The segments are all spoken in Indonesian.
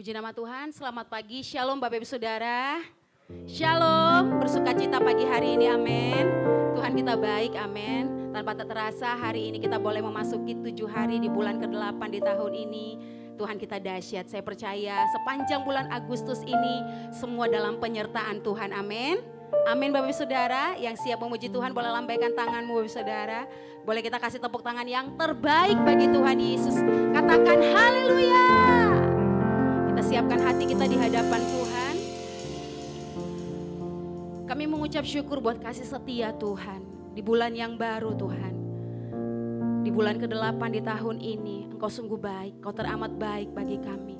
Puji nama Tuhan, selamat pagi, shalom Bapak Ibu Saudara. Shalom, bersukacita pagi hari ini, amin. Tuhan kita baik, amin. Tanpa tak terasa hari ini kita boleh memasuki 7 hari di bulan ke-8 di tahun ini. Tuhan kita dahsyat, saya percaya sepanjang bulan Agustus ini semua dalam penyertaan Tuhan, amin. Amin Bapak Ibu Saudara, yang siap memuji Tuhan boleh lambaikan tanganmu Bapak Ibu Saudara. Boleh kita kasih tepuk tangan yang terbaik bagi Tuhan Yesus. Katakan haleluya. Kita siapkan hati kita di hadapan Tuhan. Kami mengucap syukur buat kasih setia Tuhan. Di bulan yang baru Tuhan. Di bulan ke-8 di tahun ini. Engkau sungguh baik, Kau teramat baik bagi kami.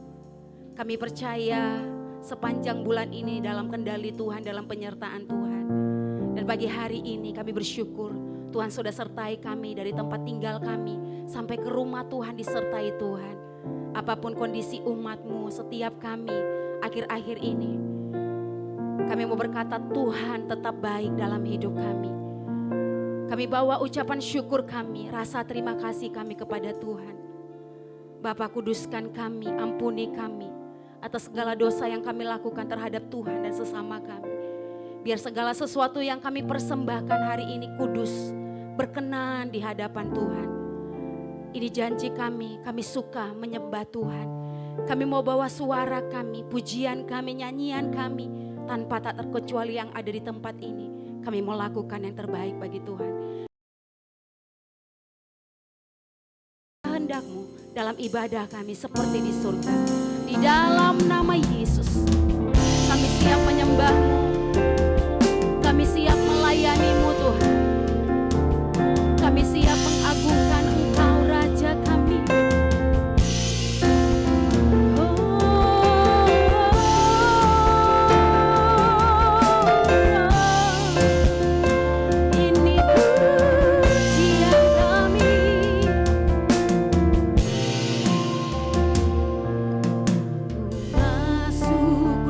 Kami percaya sepanjang bulan ini dalam kendali Tuhan, dalam penyertaan Tuhan. Dan pagi hari ini kami bersyukur Tuhan sudah sertai kami dari tempat tinggal kami sampai ke rumah Tuhan, disertai Tuhan. Apapun kondisi umat-Mu, setiap kami akhir-akhir ini, kami mau berkata Tuhan tetap baik dalam hidup kami. Kami bawa ucapan syukur kami, rasa terima kasih kami kepada Tuhan. Bapa, kuduskan kami, ampuni kami atas segala dosa yang kami lakukan terhadap Tuhan dan sesama kami. Biar segala sesuatu yang kami persembahkan hari ini kudus, berkenan di hadapan Tuhan. Ini janji kami suka menyembah Tuhan. Kami mau bawa suara kami, pujian kami, nyanyian kami, tanpa tak terkecuali yang ada di tempat ini. Kami mau lakukan yang terbaik bagi Tuhan. Kehendak-Mu dalam ibadah kami seperti di surga. Di dalam nama Yesus, kami siap menyembah-Mu. Kami siap melayani-Mu Tuhan. Kami siap mengagungkan Engkau Raja kami. Ini pujian kami. Masuk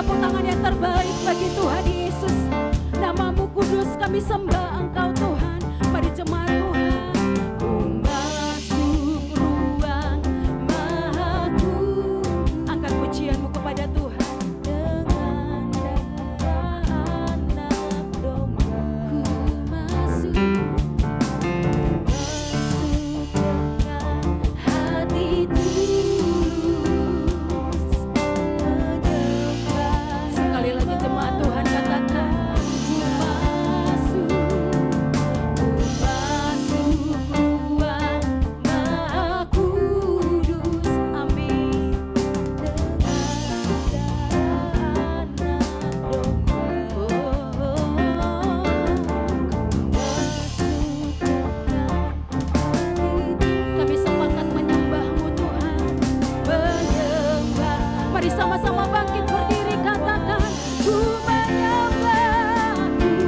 tepuk tangan yang terbaik bagi Tuhan Yesus. Namamu kudus, kami sembah Engkau Tuhan. Mari jemaat Tuhan. Ku masuk ruang Maha-Ku. Angkat pujianmu kepada Tuhan. Dengan darah anak domba. Ku masuk dengan hati tulus. Sekali lagi jemaat Tuhan katakan. Sama-sama bangkit berdiri katakan ku menyembah, ku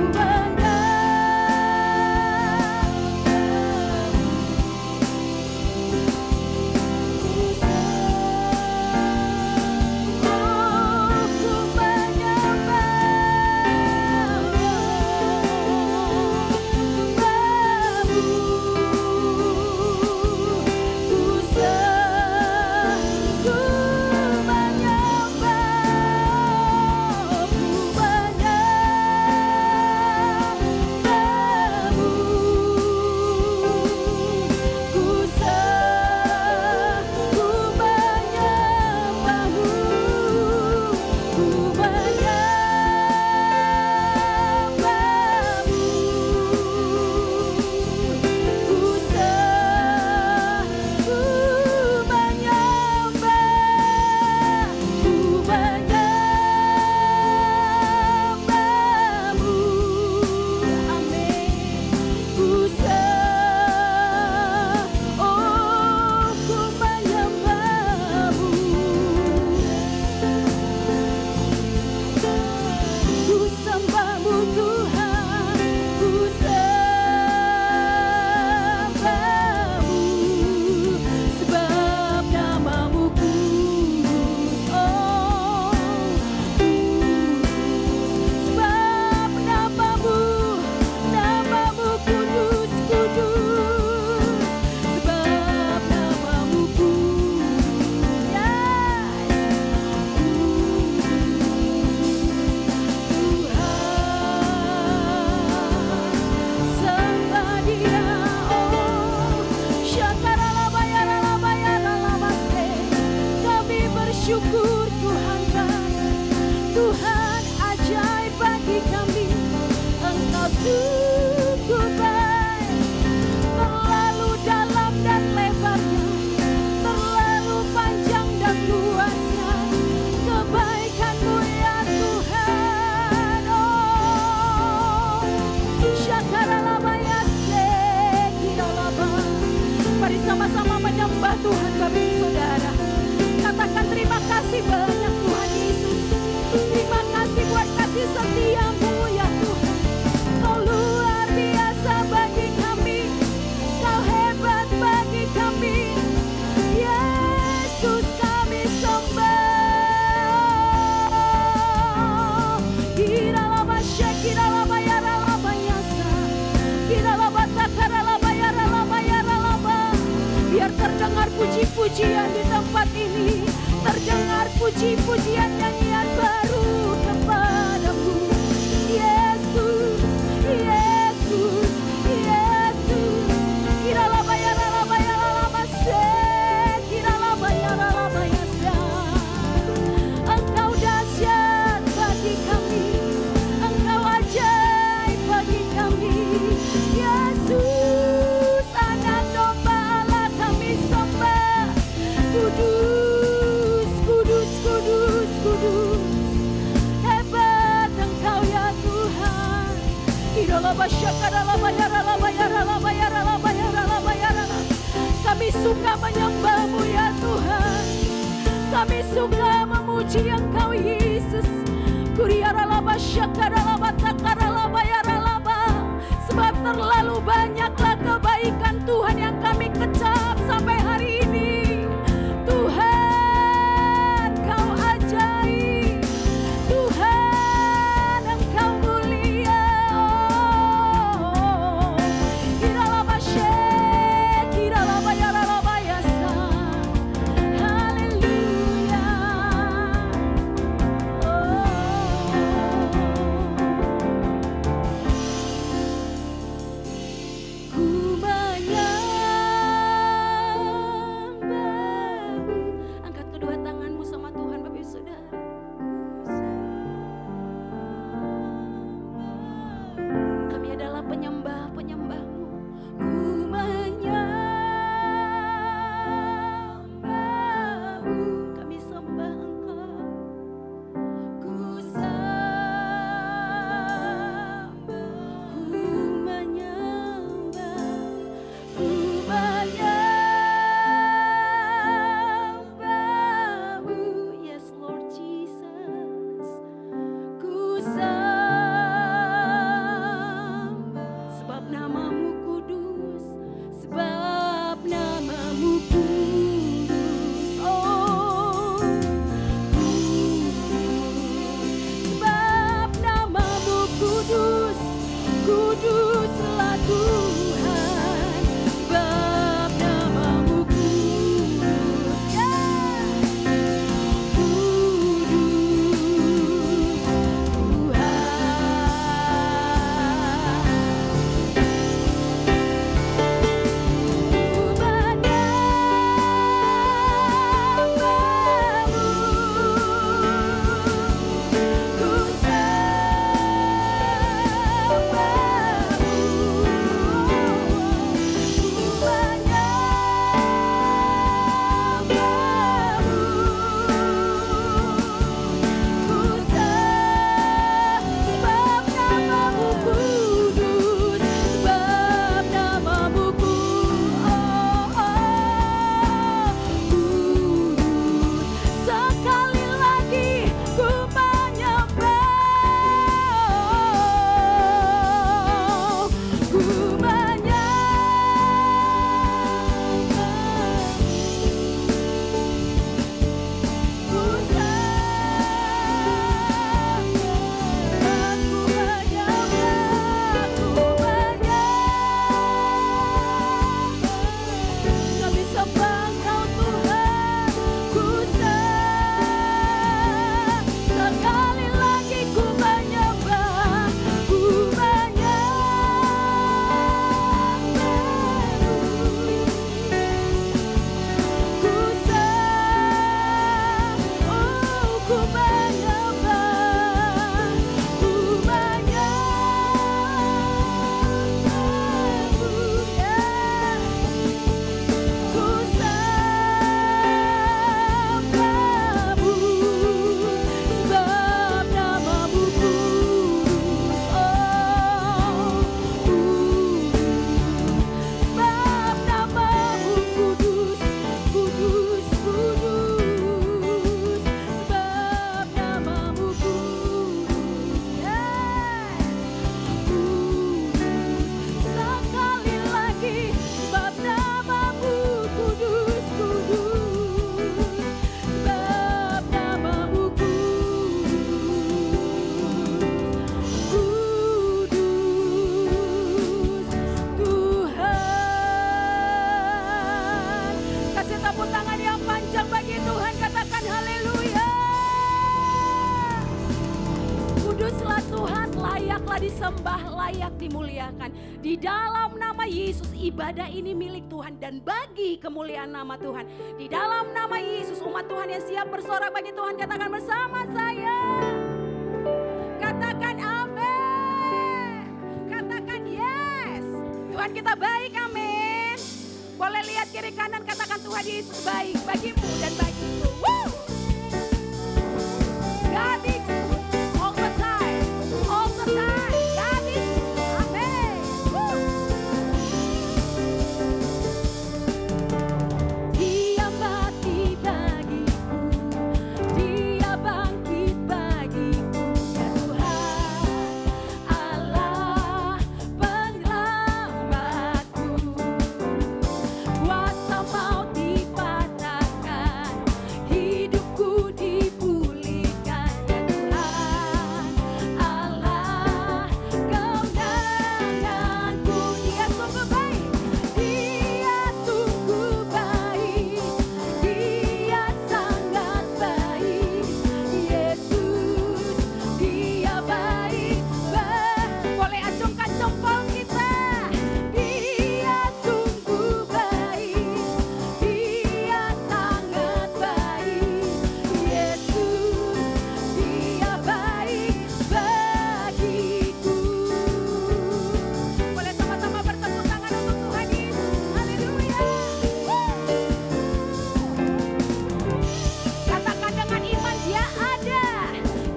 syukur Tuhan kami, Tuhan ajaib bagi kami, Engkau cukup baik, terlalu dalam dan lebarnya, terlalu panjang dan luasnya, kebaikan-Mu ya Tuhan. Oh, syakaralaba ya sekiralaba. Mari sama-sama menyembah Tuhan kami saudara. Katakan terima kasih banyak Tuhan Yesus. Terima kasih buat kasih setia-Mu ya Tuhan. Kau luar biasa bagi kami. Kau hebat bagi kami. Yesus kami sembah. Kiralaba syekiralaba yaralaba yasa. Kiralaba takaralaba yaralaba yaralaba. Biar terdengar puji-pujian di tempat ini, terdengar puji-pujian nyanyian baru kepadamu. Yesus, Yesus, Yesus. Kiralaba yaralaba yaralaba se, kiralaba yaralaba yasa. Engkau dahsyat bagi kami, Engkau ajaib bagi kami. Yesus, Anak Domba Allah kami sembah. Kudus, kudus, kudus, kudus. Hebat Engkau ya Tuhan. Iralaba syakaralaba yaralaba yaralaba yaralaba yaralaba yaralaba. Kami suka menyembah-Mu ya Tuhan. Kami suka memuji Engkau Yesus. Kuriaralaba syakaralaba takaralaba yaralaba. Sebab terlalu banyaklah kebaikan Tuhan yang kami kecap sampai hari ini. Tuhan, Kau ajaib. layaklah disembah, layak dimuliakan. Di dalam nama Yesus ibadah ini milik Tuhan dan bagi kemuliaan nama Tuhan. Di dalam nama Yesus umat Tuhan yang siap bersorak bagi Tuhan katakan bersama saya. Katakan amin. Katakan yes. Tuhan kita baik, amin. Boleh lihat kiri kanan katakan Tuhan Yesus baik bagimu dan bagiku. Woo! God is good all the time. All the time. God is good. Amin. Woo! Dia mati bagiku. Dia bangkit bagiku. Ya Tuhan Allah penyelamatku. Kuasa maut dipatahkan, hidupku dipulihkan. Ya Tuhan Allah kemenanganku. Dia sungguh baik, Dia sungguh baik, Dia sangat baik. Yesus Dia baik. Boleh acungkan jempol kita. Dia sungguh baik, Dia sangat baik. Yesus Dia baik bagiku. Boleh sama-sama bertepuk tangan untuk Tuhan Yesus. Haleluya. Katakan dengan iman, Dia ada.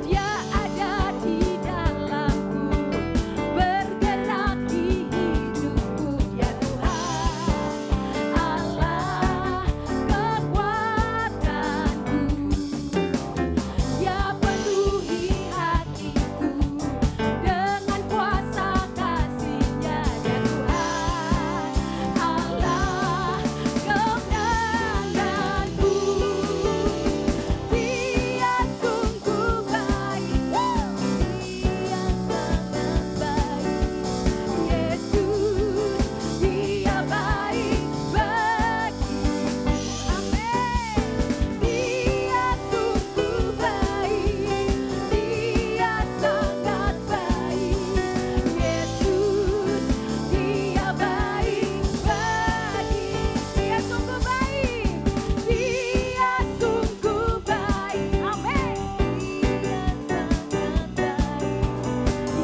Dia ada di dalamku, bergerak di hidupku. Ya Tuhan Allah kekuatanku. Dia penuhi hatiku dengan kuasa kasih-Nya. Ya Tuhan Allah kemenanganku. Dia sungguh baik, Dia sangat baik. Yesus Dia baik bagiku. Amin. Dia sungguh baik, Dia sangat baik. Yesus Dia baik bagiku. Dia sungguh baik, Dia sungguh baik. Amin. Dia sangat baik.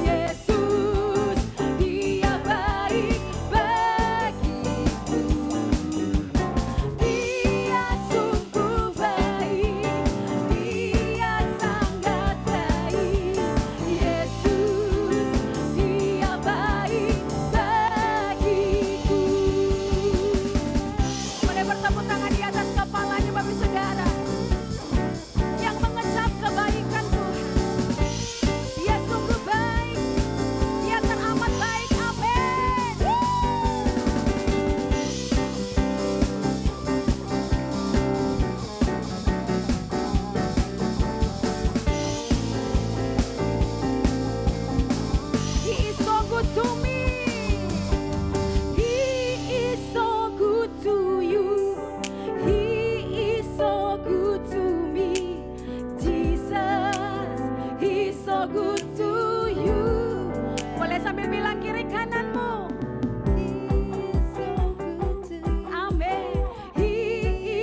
Yesus Dia baik bagiku. Dia sungguh baik, Dia sangat baik. Yesus Dia baik bagiku. Boleh bertepuk tangan di atas kepalanya Bapak Saudara yang mengecap kebaikan Tuhan. Dia sungguh baik, Dia teramat baik. Amin. He is so good to me. He is so good to you. He is so good to me. Jesus, He is so good to you. Boleh sambil bilang kiri kananmu. He is so good to you. Amen. He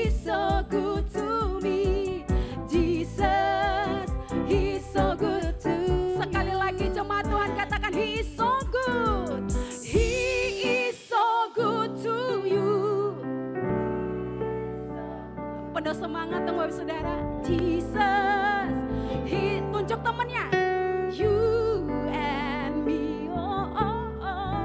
is so good to me. Jesus, He is so good to. Sekali lagi jemaat Tuhan katakan He is so good. He is so good to you. Penuh semangat dong Bapak Saudara. Jesus, tunjuk temennya. You and me, oh, oh, oh.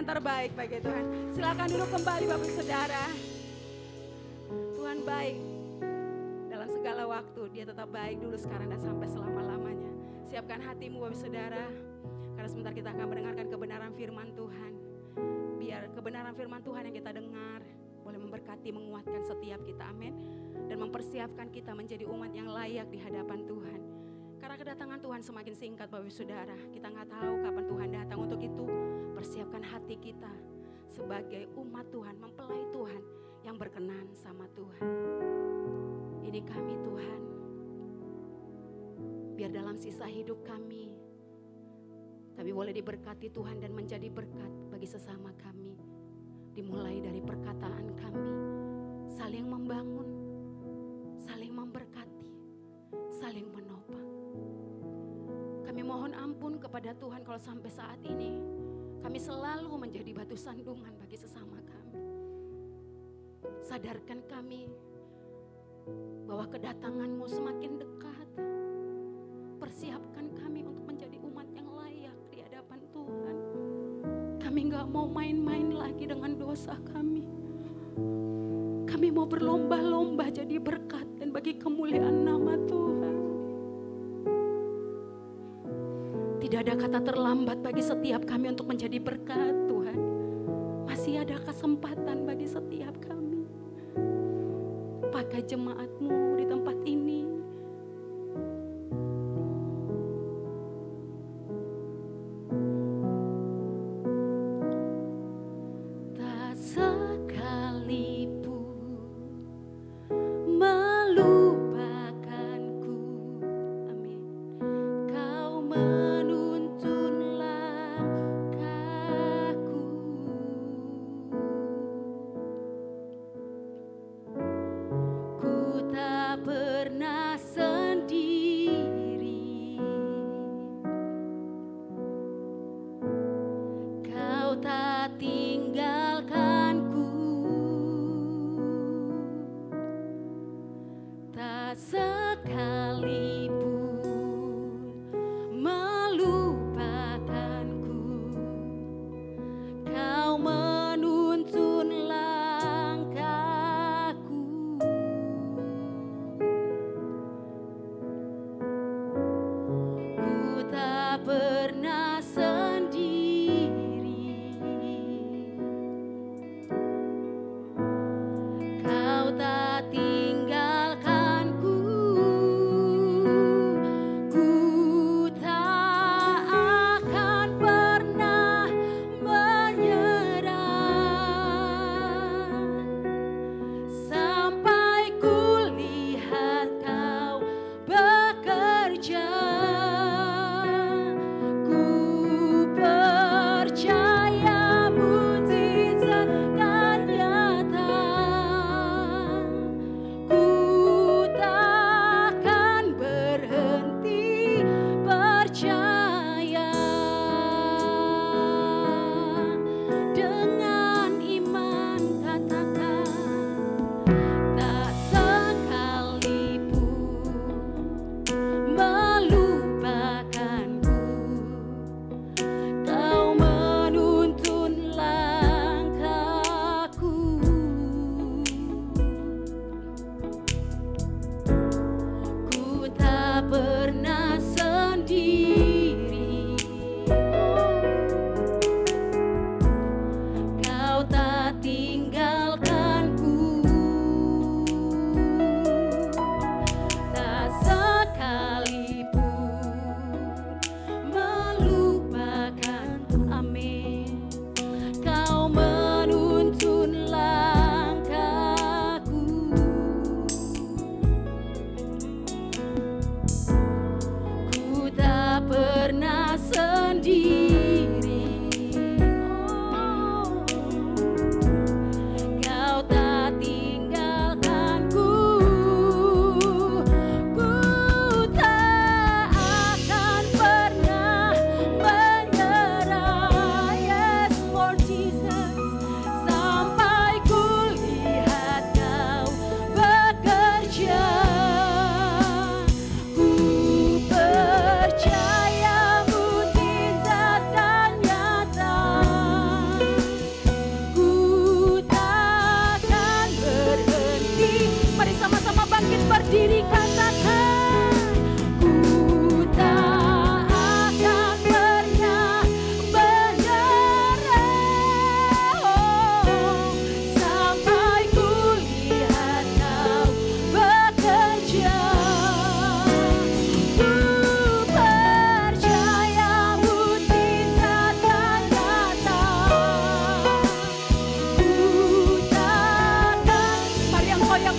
terbaik bagi Tuhan. Silakan duduk kembali Bapak Saudara. Tuhan baik. Dalam segala waktu dia tetap baik dulu, sekarang dan sampai selama-lamanya. Siapkan hatimu Bapak Saudara. Karena sebentar kita akan mendengarkan kebenaran firman Tuhan. Biar kebenaran firman Tuhan yang kita dengar boleh memberkati, menguatkan setiap kita, amin. Dan mempersiapkan kita menjadi umat yang layak di hadapan Tuhan. Karena kedatangan Tuhan semakin singkat Bapak Saudara. Kita gak tahu kapan Tuhan datang. Untuk itu persiapkan hati kita sebagai umat Tuhan, mempelai Tuhan yang berkenan sama Tuhan. Ini kami Tuhan. Biar dalam sisa hidup kami boleh diberkati Tuhan dan menjadi berkat bagi sesama kami. Dimulai dari perkataan kami, saling membangun, saling memberkati, saling menopang. Kami mohon ampun kepada Tuhan kalau sampai saat ini kami selalu menjadi batu sandungan bagi sesama kami. Sadarkan kami bahwa kedatangan-Mu semakin dekat. Persiapkan kami untuk menjadi umat yang layak di hadapan Tuhan. Kami gak mau main-main lagi dengan dosa kami. Kami mau berlomba-lomba jadi berkat dan bagi kemuliaan nama Tuhan. Tidak ada kata terlambat bagi setiap kami untuk menjadi berkat Tuhan. Masih ada kesempatan bagi setiap kami. Pakai jemaat-Mu di tempat ini.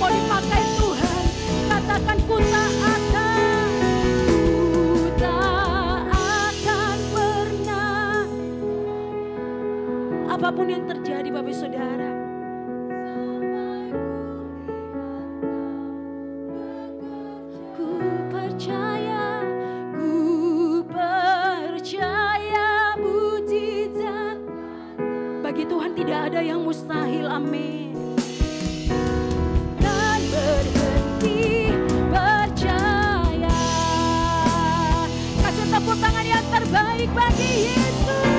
mau dipakai Tuhan, katakan ku tak akan pernah. Apapun yang terjadi Bapak Saudara, ku percaya mujizat. Bagi Tuhan tidak ada yang mustahil, amin. Dan berhenti percaya. Kasih tepuk tangan yang terbaik bagi Yesus.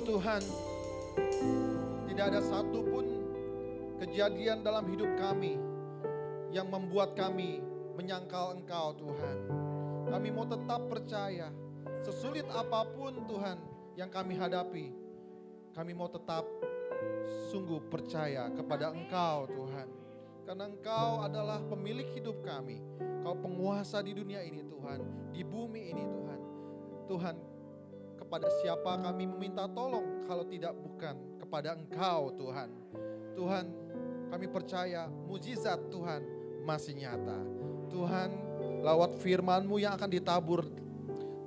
Tuhan, tidak ada satupun kejadian dalam hidup kami yang membuat kami menyangkal Engkau Tuhan. Kami mau tetap percaya, sesulit apapun Tuhan yang kami hadapi, kami mau tetap sungguh percaya kepada Engkau Tuhan. Karena Engkau adalah pemilik hidup kami, Engkau penguasa di dunia ini Tuhan, di bumi ini Tuhan. Tuhan, kepada siapa kami meminta tolong kalau tidak bukan kepada Engkau Tuhan. Tuhan, kami percaya mujizat Tuhan masih nyata. Tuhan, lewat firman-Mu yang akan ditabur,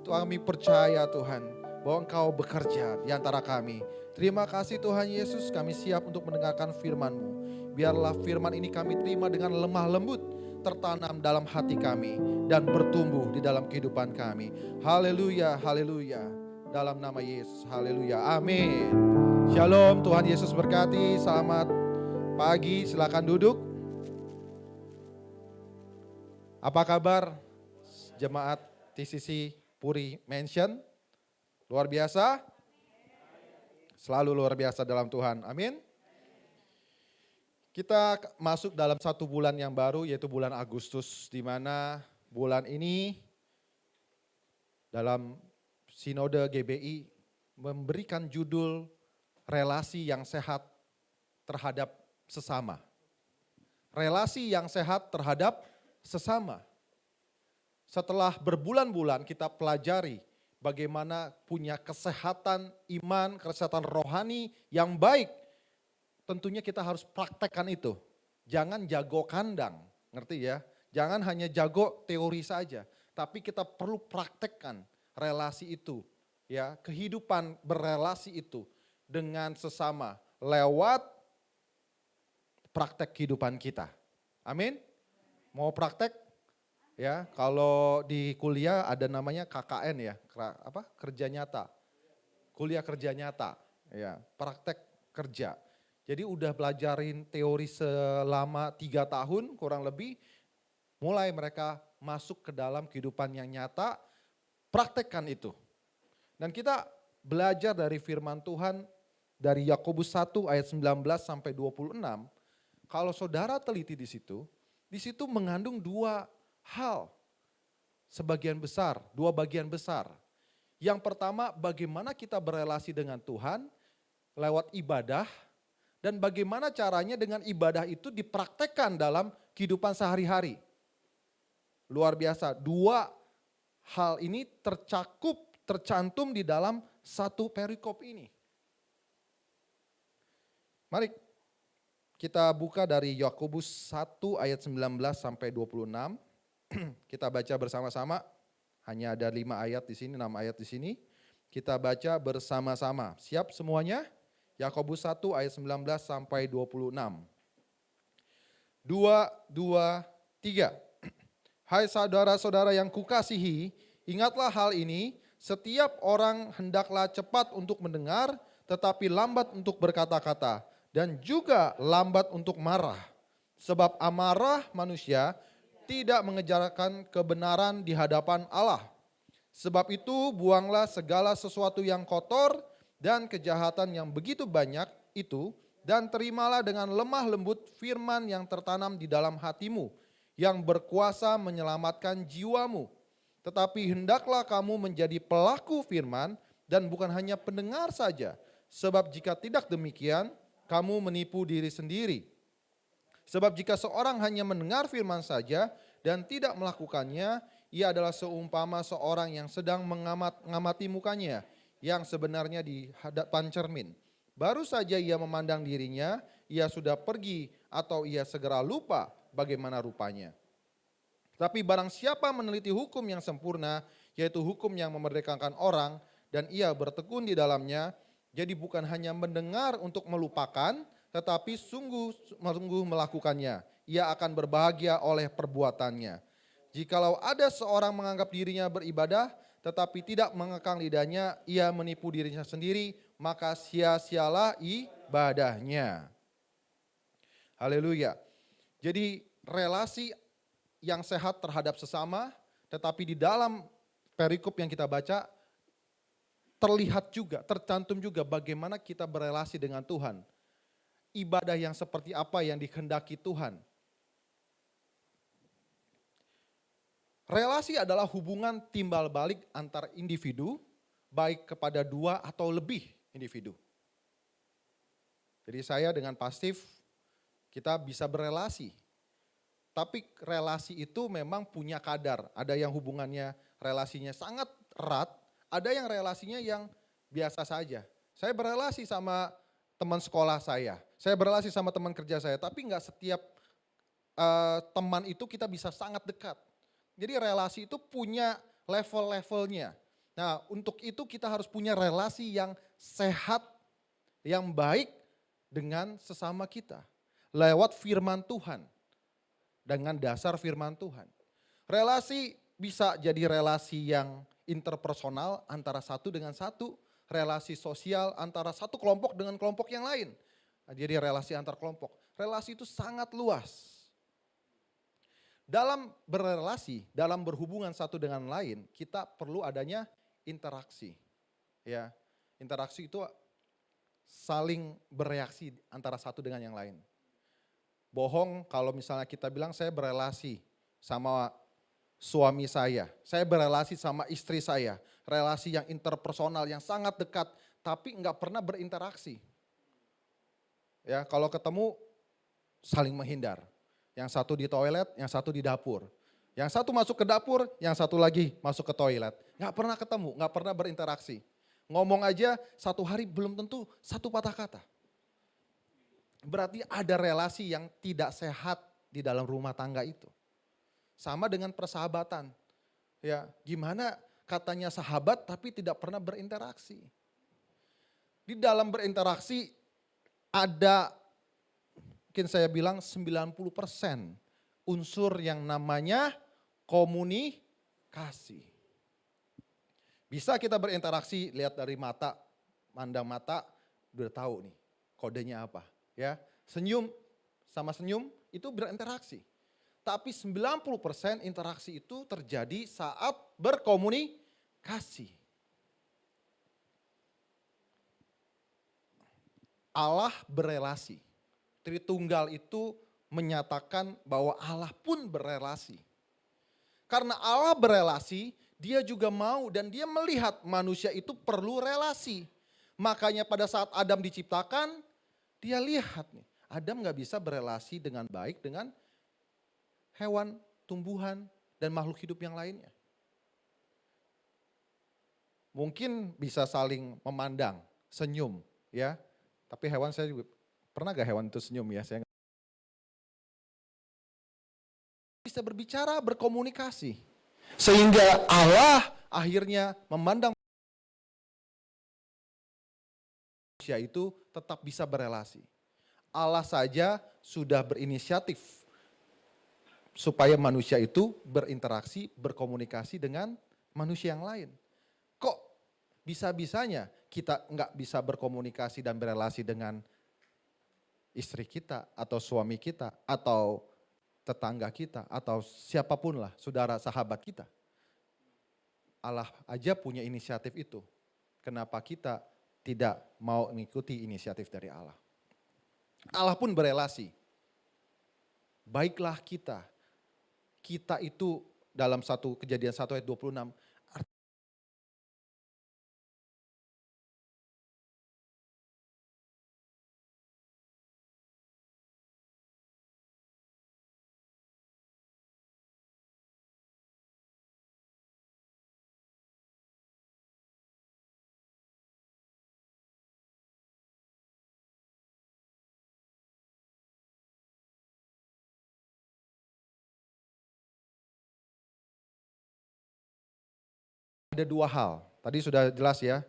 Tuhan, kami percaya Tuhan bahwa Engkau bekerja di antara kami. Terima kasih Tuhan Yesus, kami siap untuk mendengarkan firman-Mu. Biarlah firman ini kami terima dengan lemah lembut, tertanam dalam hati kami dan bertumbuh di dalam kehidupan kami. Haleluya, haleluya. Dalam nama Yesus, haleluya, amin. Shalom, Tuhan Yesus berkati. Selamat pagi, silakan duduk. Apa kabar jemaat TCC Puri Mansion? Luar biasa? Selalu luar biasa dalam Tuhan, amin. Kita masuk dalam satu bulan yang baru, yaitu bulan Agustus, di mana bulan ini dalam Sinode GBI memberikan judul relasi yang sehat terhadap sesama. Relasi yang sehat terhadap sesama. Setelah berbulan-bulan kita pelajari bagaimana punya kesehatan iman, kesehatan rohani yang baik. Tentunya kita harus praktekkan itu. Jangan jago kandang, ngerti ya? Jangan hanya jago teori saja, tapi kita perlu praktekkan relasi itu ya kehidupan berelasi itu dengan sesama lewat praktek kehidupan kita. Amin. Mau praktek? Ya, kalau di kuliah ada namanya KKN ya, kerja nyata. Kuliah kerja nyata, ya, praktek kerja. Jadi udah belajarin teori selama 3 tahun kurang lebih, mulai mereka masuk ke dalam kehidupan yang nyata, praktekkan itu. Dan kita belajar dari firman Tuhan dari Yakobus 1 ayat 19 sampai 26, kalau saudara teliti di situ mengandung dua hal, dua bagian besar. Yang pertama, bagaimana kita berelasi dengan Tuhan lewat ibadah, dan bagaimana caranya dengan ibadah itu dipraktekkan dalam kehidupan sehari-hari. Luar biasa, dua hal ini tercantum di dalam satu perikop ini. Mari kita buka dari Yakobus 1 ayat 19 sampai 26. Kita baca bersama-sama. Hanya ada 5 ayat di sini, 6 ayat di sini. Kita baca bersama-sama. Siap semuanya? Yakobus 1 ayat 19 sampai 26. 2, 3. Hai saudara-saudara yang kukasihi, ingatlah hal ini, setiap orang hendaklah cepat untuk mendengar, tetapi lambat untuk berkata-kata, dan juga lambat untuk marah. Sebab amarah manusia tidak mengejarkan kebenaran di hadapan Allah. Sebab itu buanglah segala sesuatu yang kotor dan kejahatan yang begitu banyak itu, dan terimalah dengan lemah lembut firman yang tertanam di dalam hatimu, yang berkuasa menyelamatkan jiwamu. Tetapi hendaklah kamu menjadi pelaku firman dan bukan hanya pendengar saja. Sebab jika tidak demikian, kamu menipu diri sendiri. Sebab jika seorang hanya mendengar firman saja dan tidak melakukannya, ia adalah seumpama seorang yang sedang mengamati mukanya yang sebenarnya di hadapan cermin. Baru saja ia memandang dirinya, ia sudah pergi atau ia segera lupa bagaimana rupanya. Tapi barang siapa meneliti hukum yang sempurna, yaitu hukum yang memerdekakan orang, dan ia bertekun di dalamnya, jadi bukan hanya mendengar untuk melupakan, tetapi sungguh-sungguh melakukannya. Ia akan berbahagia oleh perbuatannya. Jikalau ada seorang menganggap dirinya beribadah, tetapi tidak mengekang lidahnya, ia menipu dirinya sendiri, maka sia-sialah ibadahnya. Haleluya. Jadi relasi yang sehat terhadap sesama, tetapi di dalam perikop yang kita baca, terlihat juga, tercantum juga bagaimana kita berelasi dengan Tuhan. Ibadah yang seperti apa yang dikehendaki Tuhan. Relasi adalah hubungan timbal balik antar individu, baik kepada 2 atau lebih individu. Jadi saya dengan pastif, kita bisa berelasi. Tapi relasi itu memang punya kadar. Ada yang hubungannya, relasinya sangat erat, ada yang relasinya yang biasa saja. Saya berelasi sama teman sekolah saya berelasi sama teman kerja saya, tapi nggak setiap teman itu kita bisa sangat dekat. Jadi relasi itu punya level-levelnya. Nah, untuk itu kita harus punya relasi yang sehat, yang baik dengan sesama kita. Lewat firman Tuhan, dengan dasar firman Tuhan. Relasi bisa jadi relasi yang interpersonal antara satu dengan satu, relasi sosial antara satu kelompok dengan kelompok yang lain. Jadi relasi antar kelompok. Relasi itu sangat luas. Dalam berrelasi, dalam berhubungan satu dengan lain, kita perlu adanya interaksi. Ya, interaksi itu saling bereaksi antara satu dengan yang lain. Bohong kalau misalnya kita bilang saya berelasi sama suami saya berelasi sama istri saya, relasi yang interpersonal yang sangat dekat, tapi enggak pernah berinteraksi. Ya, kalau ketemu saling menghindar. Yang satu di toilet, yang satu di dapur. Yang satu masuk ke dapur, yang satu lagi masuk ke toilet. Enggak pernah ketemu, enggak pernah berinteraksi. Ngomong aja satu hari belum tentu satu patah kata. Berarti ada relasi yang tidak sehat di dalam rumah tangga itu. Sama dengan persahabatan. Ya, gimana Katanya sahabat tapi tidak pernah berinteraksi. Di dalam berinteraksi ada, mungkin saya bilang 90% unsur yang namanya komunikasi. Bisa kita berinteraksi, lihat dari mata, mandang mata, udah tahu nih kodenya apa. Ya, senyum sama senyum itu berinteraksi. Tapi 90% interaksi itu terjadi saat berkomunikasi. Allah berelasi. Tritunggal itu menyatakan bahwa Allah pun berelasi. Karena Allah berelasi, dia juga mau dan dia melihat manusia itu perlu relasi. Makanya pada saat Adam diciptakan, dia lihat nih, Adam gak bisa berelasi dengan baik dengan hewan, tumbuhan, dan makhluk hidup yang lainnya. Mungkin bisa saling memandang, senyum, ya. Tapi hewan saya juga, pernah gak hewan itu senyum ya? Saya bisa berbicara, berkomunikasi. Sehingga Allah akhirnya memandang manusia itu tetap bisa berelasi. Allah saja sudah berinisiatif supaya manusia itu berinteraksi, berkomunikasi dengan manusia yang lain. Kok bisa-bisanya kita nggak bisa berkomunikasi dan berelasi dengan istri kita atau suami kita atau tetangga kita atau siapapun lah, saudara sahabat kita. Allah aja punya inisiatif itu. Kenapa kita tidak mau mengikuti inisiatif dari Allah? Allah pun berelasi. Baiklah kita. Kita itu dalam satu Kejadian 1 ayat 26. Ada dua hal, tadi sudah jelas ya.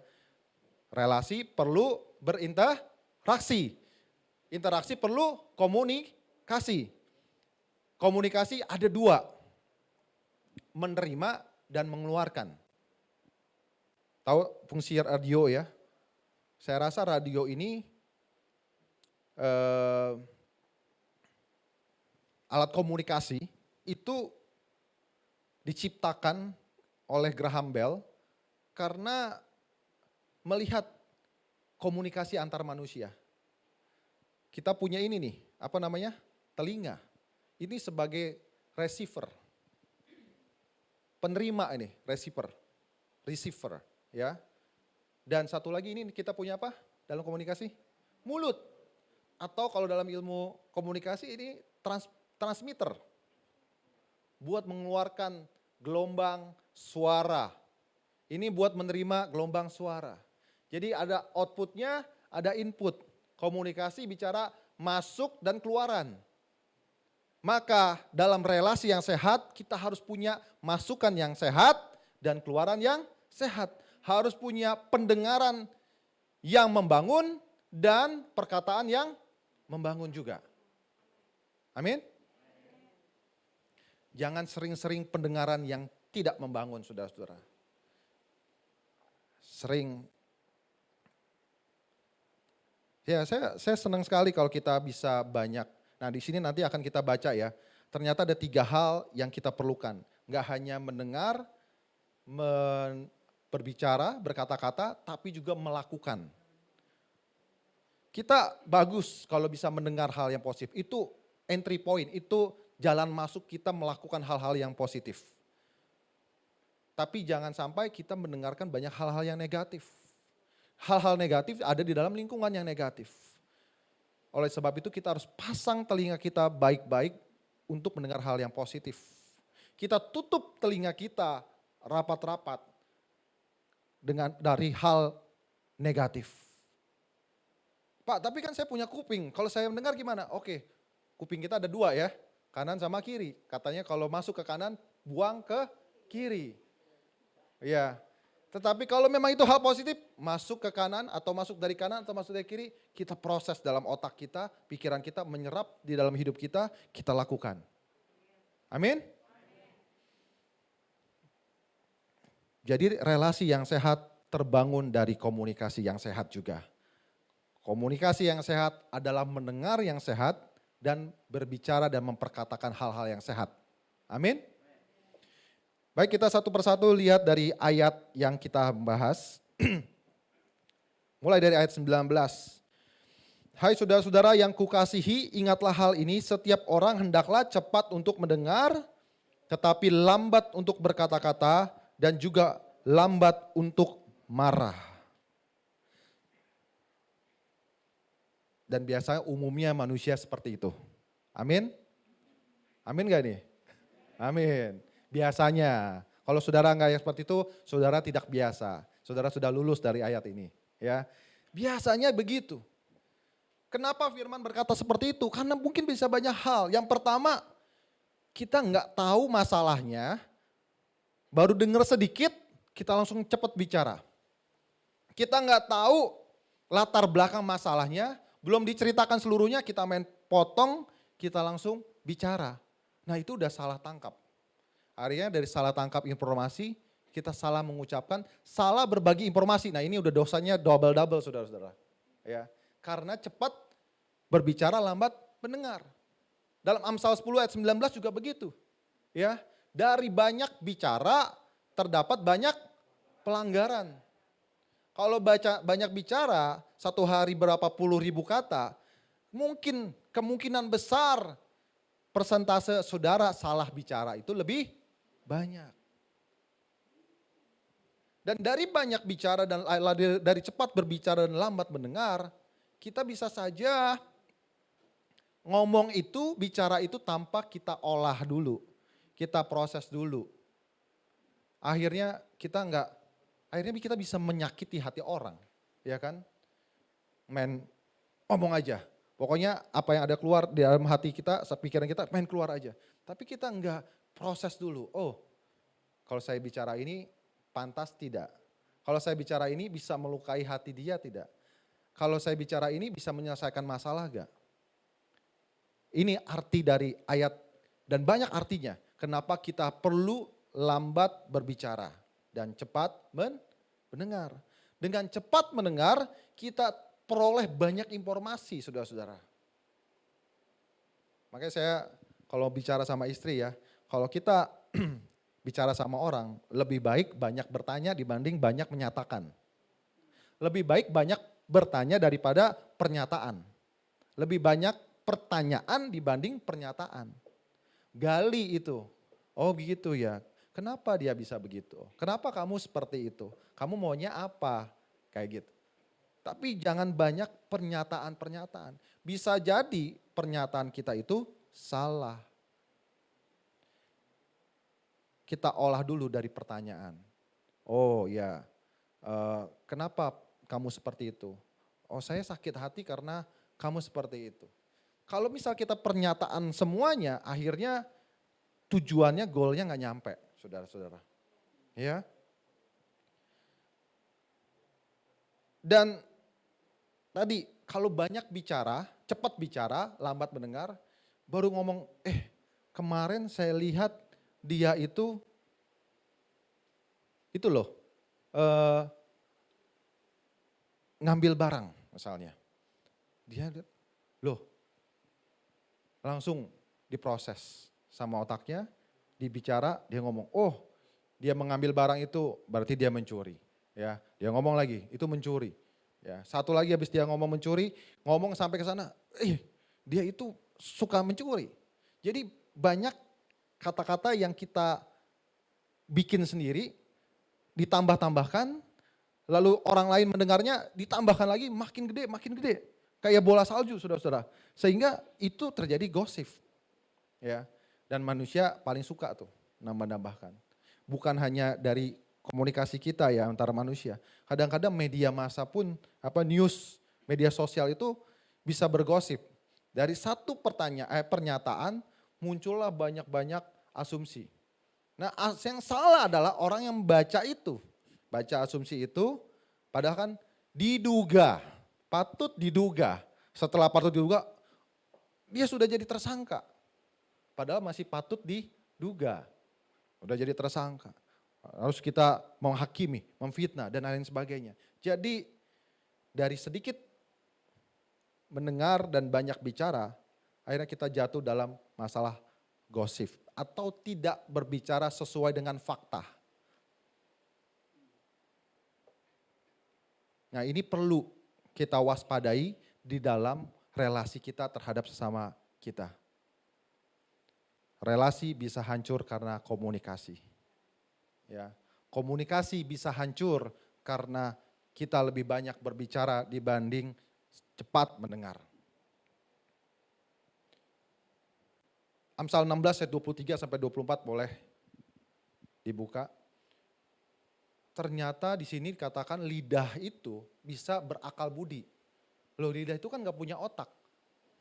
Relasi perlu berinteraksi. Interaksi perlu komunikasi. Komunikasi ada dua, menerima dan mengeluarkan. Tahu fungsi radio ya? Saya rasa radio ini alat komunikasi itu diciptakan oleh Graham Bell karena melihat komunikasi antar manusia. Kita punya ini nih, apa namanya? Telinga. Ini sebagai receiver. Penerima ini, receiver ya. Dan satu lagi ini kita punya apa dalam komunikasi? Mulut. Atau kalau dalam ilmu komunikasi ini transmitter. Buat mengeluarkan gelombang suara. Ini buat menerima gelombang suara. Jadi ada outputnya, ada input. Komunikasi bicara masuk dan keluaran. Maka dalam relasi yang sehat kita harus punya masukan yang sehat dan keluaran yang sehat. Harus punya pendengaran yang membangun dan perkataan yang membangun juga. Amin. Jangan sering-sering pendengaran yang tidak membangun, saudara-saudara. Sering. Ya, saya senang sekali kalau kita bisa banyak. Nah, di sini nanti akan kita baca ya. Ternyata ada 3 hal yang kita perlukan. Enggak hanya mendengar, berbicara, berkata-kata, tapi juga melakukan. Kita bagus kalau bisa mendengar hal yang positif. Itu entry point, itu jalan masuk kita melakukan hal-hal yang positif. Tapi jangan sampai kita mendengarkan banyak hal-hal yang negatif. Hal-hal negatif ada di dalam lingkungan yang negatif. Oleh sebab itu kita harus pasang telinga kita baik-baik untuk mendengar hal yang positif. Kita tutup telinga kita rapat-rapat dari hal negatif. Pak, tapi kan saya punya kuping, kalau saya mendengar gimana? Oke, kuping kita ada 2 ya. Kanan sama kiri. Katanya kalau masuk ke kanan, buang ke kiri. Iya. Tetapi kalau memang itu hal positif, masuk ke kanan atau masuk dari kanan atau masuk dari kiri, kita proses dalam otak kita, pikiran kita menyerap di dalam hidup kita lakukan. Amin. Jadi relasi yang sehat terbangun dari komunikasi yang sehat juga. Komunikasi yang sehat adalah mendengar yang sehat dan berbicara dan memperkatakan hal-hal yang sehat. Amin. Baik, kita satu persatu lihat dari ayat yang kita bahas. Mulai dari ayat 19. Hai saudara-saudara yang kukasihi, ingatlah hal ini, setiap orang hendaklah cepat untuk mendengar, tetapi lambat untuk berkata-kata, dan juga lambat untuk marah. Dan biasanya umumnya manusia seperti itu. Amin? Amin gak nih? Amin. Biasanya, kalau saudara enggak yang seperti itu, saudara tidak biasa. Saudara sudah lulus dari ayat ini. Ya, biasanya begitu. Kenapa firman berkata seperti itu? Karena mungkin bisa banyak hal. Yang pertama, kita enggak tahu masalahnya, baru dengar sedikit, kita langsung cepat bicara. Kita enggak tahu latar belakang masalahnya, belum diceritakan seluruhnya, kita main potong, kita langsung bicara. Nah itu udah salah tangkap. Akhirnya dari salah tangkap informasi, kita salah mengucapkan, salah berbagi informasi. Nah ini udah dosanya double-double saudara-saudara. Ya, karena cepat berbicara, lambat mendengar. Dalam Amsal 10 ayat 19 juga begitu. Ya, dari banyak bicara terdapat banyak pelanggaran. Kalau banyak bicara, satu hari berapa puluh ribu kata, mungkin kemungkinan besar persentase saudara salah bicara itu lebih banyak. Dan dari banyak bicara dan dari cepat berbicara dan lambat mendengar, kita bisa saja ngomong itu, bicara itu tanpa kita olah dulu. Kita proses dulu. Akhirnya kita bisa menyakiti hati orang, ya kan? Ngomong aja. Pokoknya apa yang ada keluar di dalam hati kita, pikiran kita main keluar aja. Tapi kita enggak proses dulu. Oh, kalau saya bicara ini pantas tidak? Kalau saya bicara ini bisa melukai hati dia tidak? Kalau saya bicara ini bisa menyelesaikan masalah enggak? Ini arti dari ayat dan banyak artinya. Kenapa kita perlu lambat berbicara dan cepat mendengar. Dengan cepat mendengar kita peroleh banyak informasi saudara-saudara. Makanya saya kalau bicara sama istri ya, kalau kita bicara sama orang lebih baik banyak bertanya dibanding banyak menyatakan. Lebih baik banyak bertanya daripada pernyataan. Lebih banyak pertanyaan dibanding pernyataan. Gali itu. Oh gitu ya. Kenapa dia bisa begitu? Kenapa kamu seperti itu? Kamu maunya apa? Kayak gitu. Tapi jangan banyak pernyataan-pernyataan. Bisa jadi pernyataan kita itu salah. Kita olah dulu dari pertanyaan. Oh ya, kenapa kamu seperti itu? Oh saya sakit hati karena kamu seperti itu. Kalau misal kita pernyataan semuanya, akhirnya tujuannya, goalnya nggak nyampe, saudara-saudara. Ya. Dan tadi kalau banyak bicara, cepat bicara, lambat mendengar, baru ngomong, kemarin saya lihat dia itu loh, ngambil barang misalnya. Dia loh, langsung diproses sama otaknya, dibicara, dia ngomong, oh dia mengambil barang itu berarti dia mencuri. Ya, dia ngomong lagi, itu mencuri. Ya, satu lagi habis dia ngomong mencuri, ngomong sampai ke sana, dia itu suka mencuri. Jadi banyak kata-kata yang kita bikin sendiri, ditambah-tambahkan, lalu orang lain mendengarnya ditambahkan lagi makin gede. Kayak bola salju saudara-saudara. Sehingga itu terjadi gosip. Ya, dan manusia paling suka tuh nambah-nambahkan. Bukan hanya dari komunikasi kita ya antara manusia. Kadang-kadang media massa pun news, media sosial itu bisa bergosip. Dari satu pernyataan muncullah banyak-banyak asumsi. Nah yang salah adalah orang yang baca itu. Baca asumsi itu padahal kan diduga, patut diduga. Setelah patut diduga dia sudah jadi tersangka. Padahal masih patut diduga. Udah jadi tersangka. Harus kita menghakimi, memfitnah dan lain sebagainya. Jadi dari sedikit mendengar dan banyak bicara, akhirnya kita jatuh dalam masalah gosip atau tidak berbicara sesuai dengan fakta. Nah ini perlu kita waspadai di dalam relasi kita terhadap sesama kita. Relasi bisa hancur karena komunikasi. Ya, komunikasi bisa hancur karena kita lebih banyak berbicara dibanding cepat mendengar. Amsal 16 ayat 23 sampai 24 boleh dibuka. Ternyata di sini dikatakan lidah itu bisa berakal budi. Loh, lidah itu kan gak punya otak.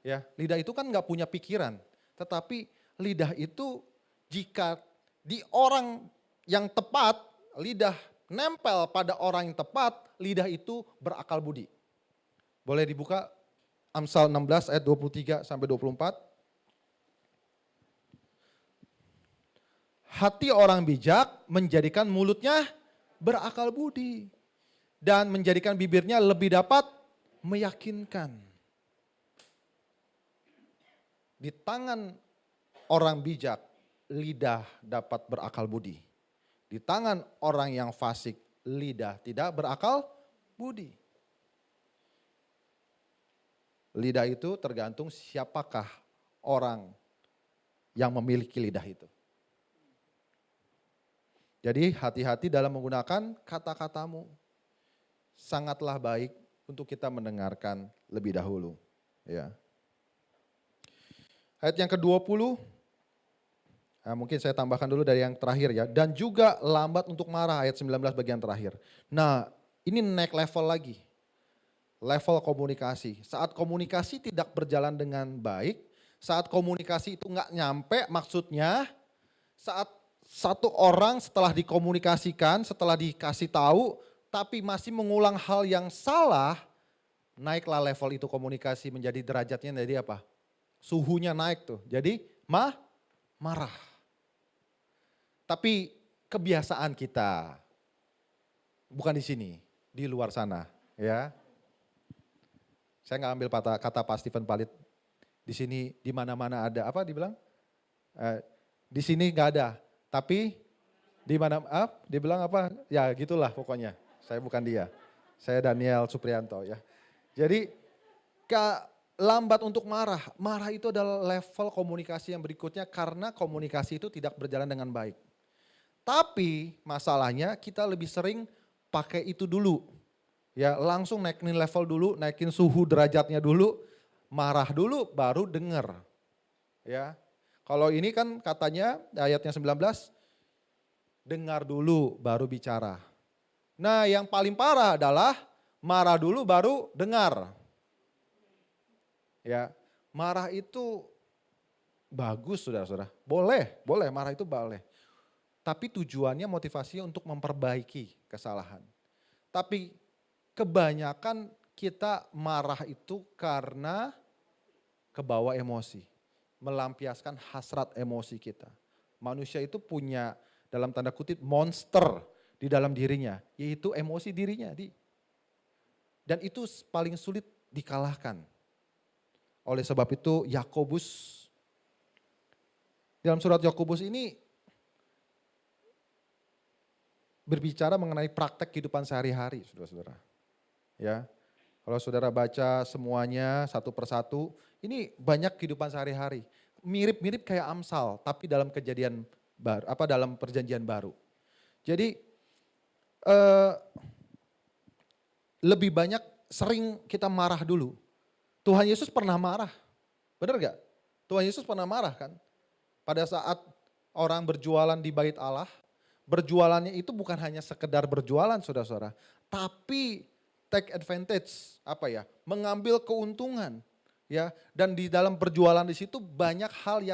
Ya, lidah itu kan gak punya pikiran. Tetapi lidah itu jika di orang yang tepat, lidah nempel pada orang yang tepat, lidah itu berakal budi. Boleh dibuka Amsal 16 ayat 23 sampai 24. Hati orang bijak menjadikan mulutnya berakal budi dan menjadikan bibirnya lebih dapat meyakinkan. Di tangan orang bijak, lidah dapat berakal budi. Di tangan orang yang fasik, lidah tidak berakal budi. Lidah itu tergantung siapakah orang yang memiliki lidah itu. Jadi hati-hati dalam menggunakan kata-katamu. Sangatlah baik untuk kita mendengarkan lebih dahulu. Ya. Ayat yang ke-20, nah mungkin saya tambahkan dulu dari yang terakhir ya. Dan juga lambat untuk marah, ayat 19 bagian terakhir. Nah ini naik level lagi. Level komunikasi. Saat komunikasi tidak berjalan dengan baik, saat komunikasi itu nggak nyampe maksudnya, saat satu orang setelah dikomunikasikan, setelah dikasih tahu, tapi masih mengulang hal yang salah, naiklah level itu komunikasi menjadi derajatnya jadi apa? Suhunya naik tuh, jadi marah. Tapi kebiasaan kita, bukan di sini, di luar sana ya. Saya nggak ambil kata Pak Stephen Palit, di sini di mana-mana ada, apa dibilang? Di sini nggak ada. Tapi di mana dia bilang apa? Ya gitulah pokoknya. Saya bukan dia. Saya Daniel Suprianto ya. Jadi lambat untuk marah. Marah itu adalah level komunikasi yang berikutnya karena komunikasi itu tidak berjalan dengan baik. Tapi masalahnya kita lebih sering pakai itu dulu. Ya langsung naikin level dulu, naikin suhu derajatnya dulu, marah dulu baru dengar. Ya. Kalau ini kan katanya ayatnya 19, dengar dulu baru bicara. Nah yang paling parah adalah marah dulu baru dengar. Ya, marah itu bagus saudara-saudara. Boleh marah itu boleh. Tapi tujuannya motivasinya untuk memperbaiki kesalahan. Tapi kebanyakan kita marah itu karena kebawa emosi. Melampiaskan hasrat emosi kita. Manusia itu punya dalam tanda kutip monster di dalam dirinya, yaitu emosi dirinya. Dan itu paling sulit dikalahkan. Oleh sebab itu Yakobus, dalam surat Yakobus ini berbicara mengenai praktek kehidupan sehari-hari, saudara-saudara. Ya, kalau saudara baca semuanya satu persatu, ini banyak kehidupan sehari-hari. Mirip-mirip kayak Amsal, tapi dalam kejadian baru, dalam perjanjian baru. Jadi lebih banyak sering kita marah dulu. Tuhan Yesus pernah marah, benar gak? Tuhan Yesus pernah marah kan? Pada saat orang berjualan di bait Allah, berjualannya itu bukan hanya sekedar berjualan saudara-saudara, tapi take advantage, mengambil keuntungan. Ya, dan di dalam perjualan di situ banyak hal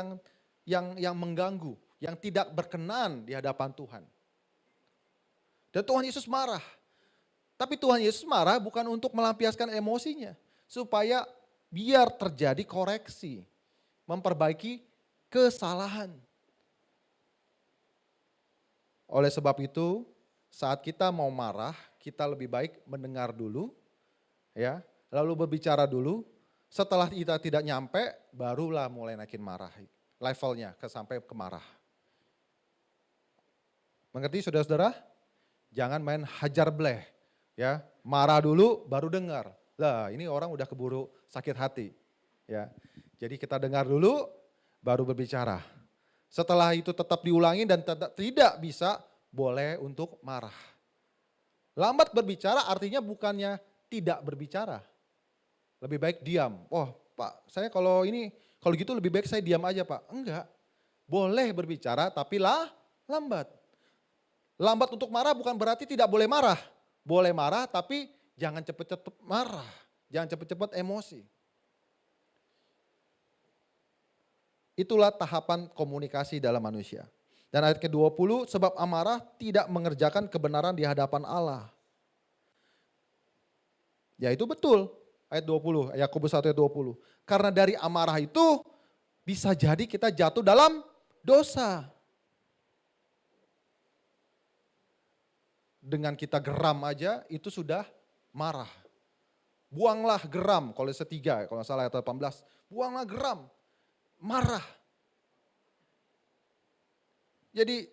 yang mengganggu, yang tidak berkenan di hadapan Tuhan. Dan Tuhan Yesus marah. Tapi Tuhan Yesus marah bukan untuk melampiaskan emosinya, supaya biar terjadi koreksi, memperbaiki kesalahan. Oleh sebab itu, saat kita mau marah, kita lebih baik mendengar dulu, ya, lalu berbicara dulu. Setelah kita tidak nyampe, barulah mulai naikin marah, levelnya sampai ke marah. Mengerti saudara-saudara? Jangan main hajar bleh, ya, marah dulu baru dengar. Lah, ini orang udah keburu sakit hati, ya. Jadi kita dengar dulu, baru berbicara. Setelah itu tetap diulangi dan tidak bisa, boleh untuk marah. Lambat berbicara artinya bukannya tidak berbicara. Lebih baik diam. Oh Pak, saya kalau gitu lebih baik saya diam aja Pak. Enggak, boleh berbicara tapi lambat. Lambat untuk marah bukan berarti tidak boleh marah. Boleh marah tapi jangan cepet-cepet marah. Jangan cepet-cepet emosi. Itulah tahapan komunikasi dalam manusia. Dan ayat ke-20, sebab amarah tidak mengerjakan kebenaran di hadapan Allah. Ya itu betul, ayat 20, Yakobus 1 ayat 20. Karena dari amarah itu bisa jadi kita jatuh dalam dosa. Dengan kita geram aja itu sudah marah. Buanglah geram, Kolose 3, kalau nggak salah ayat 18. Buanglah geram, marah. Jadi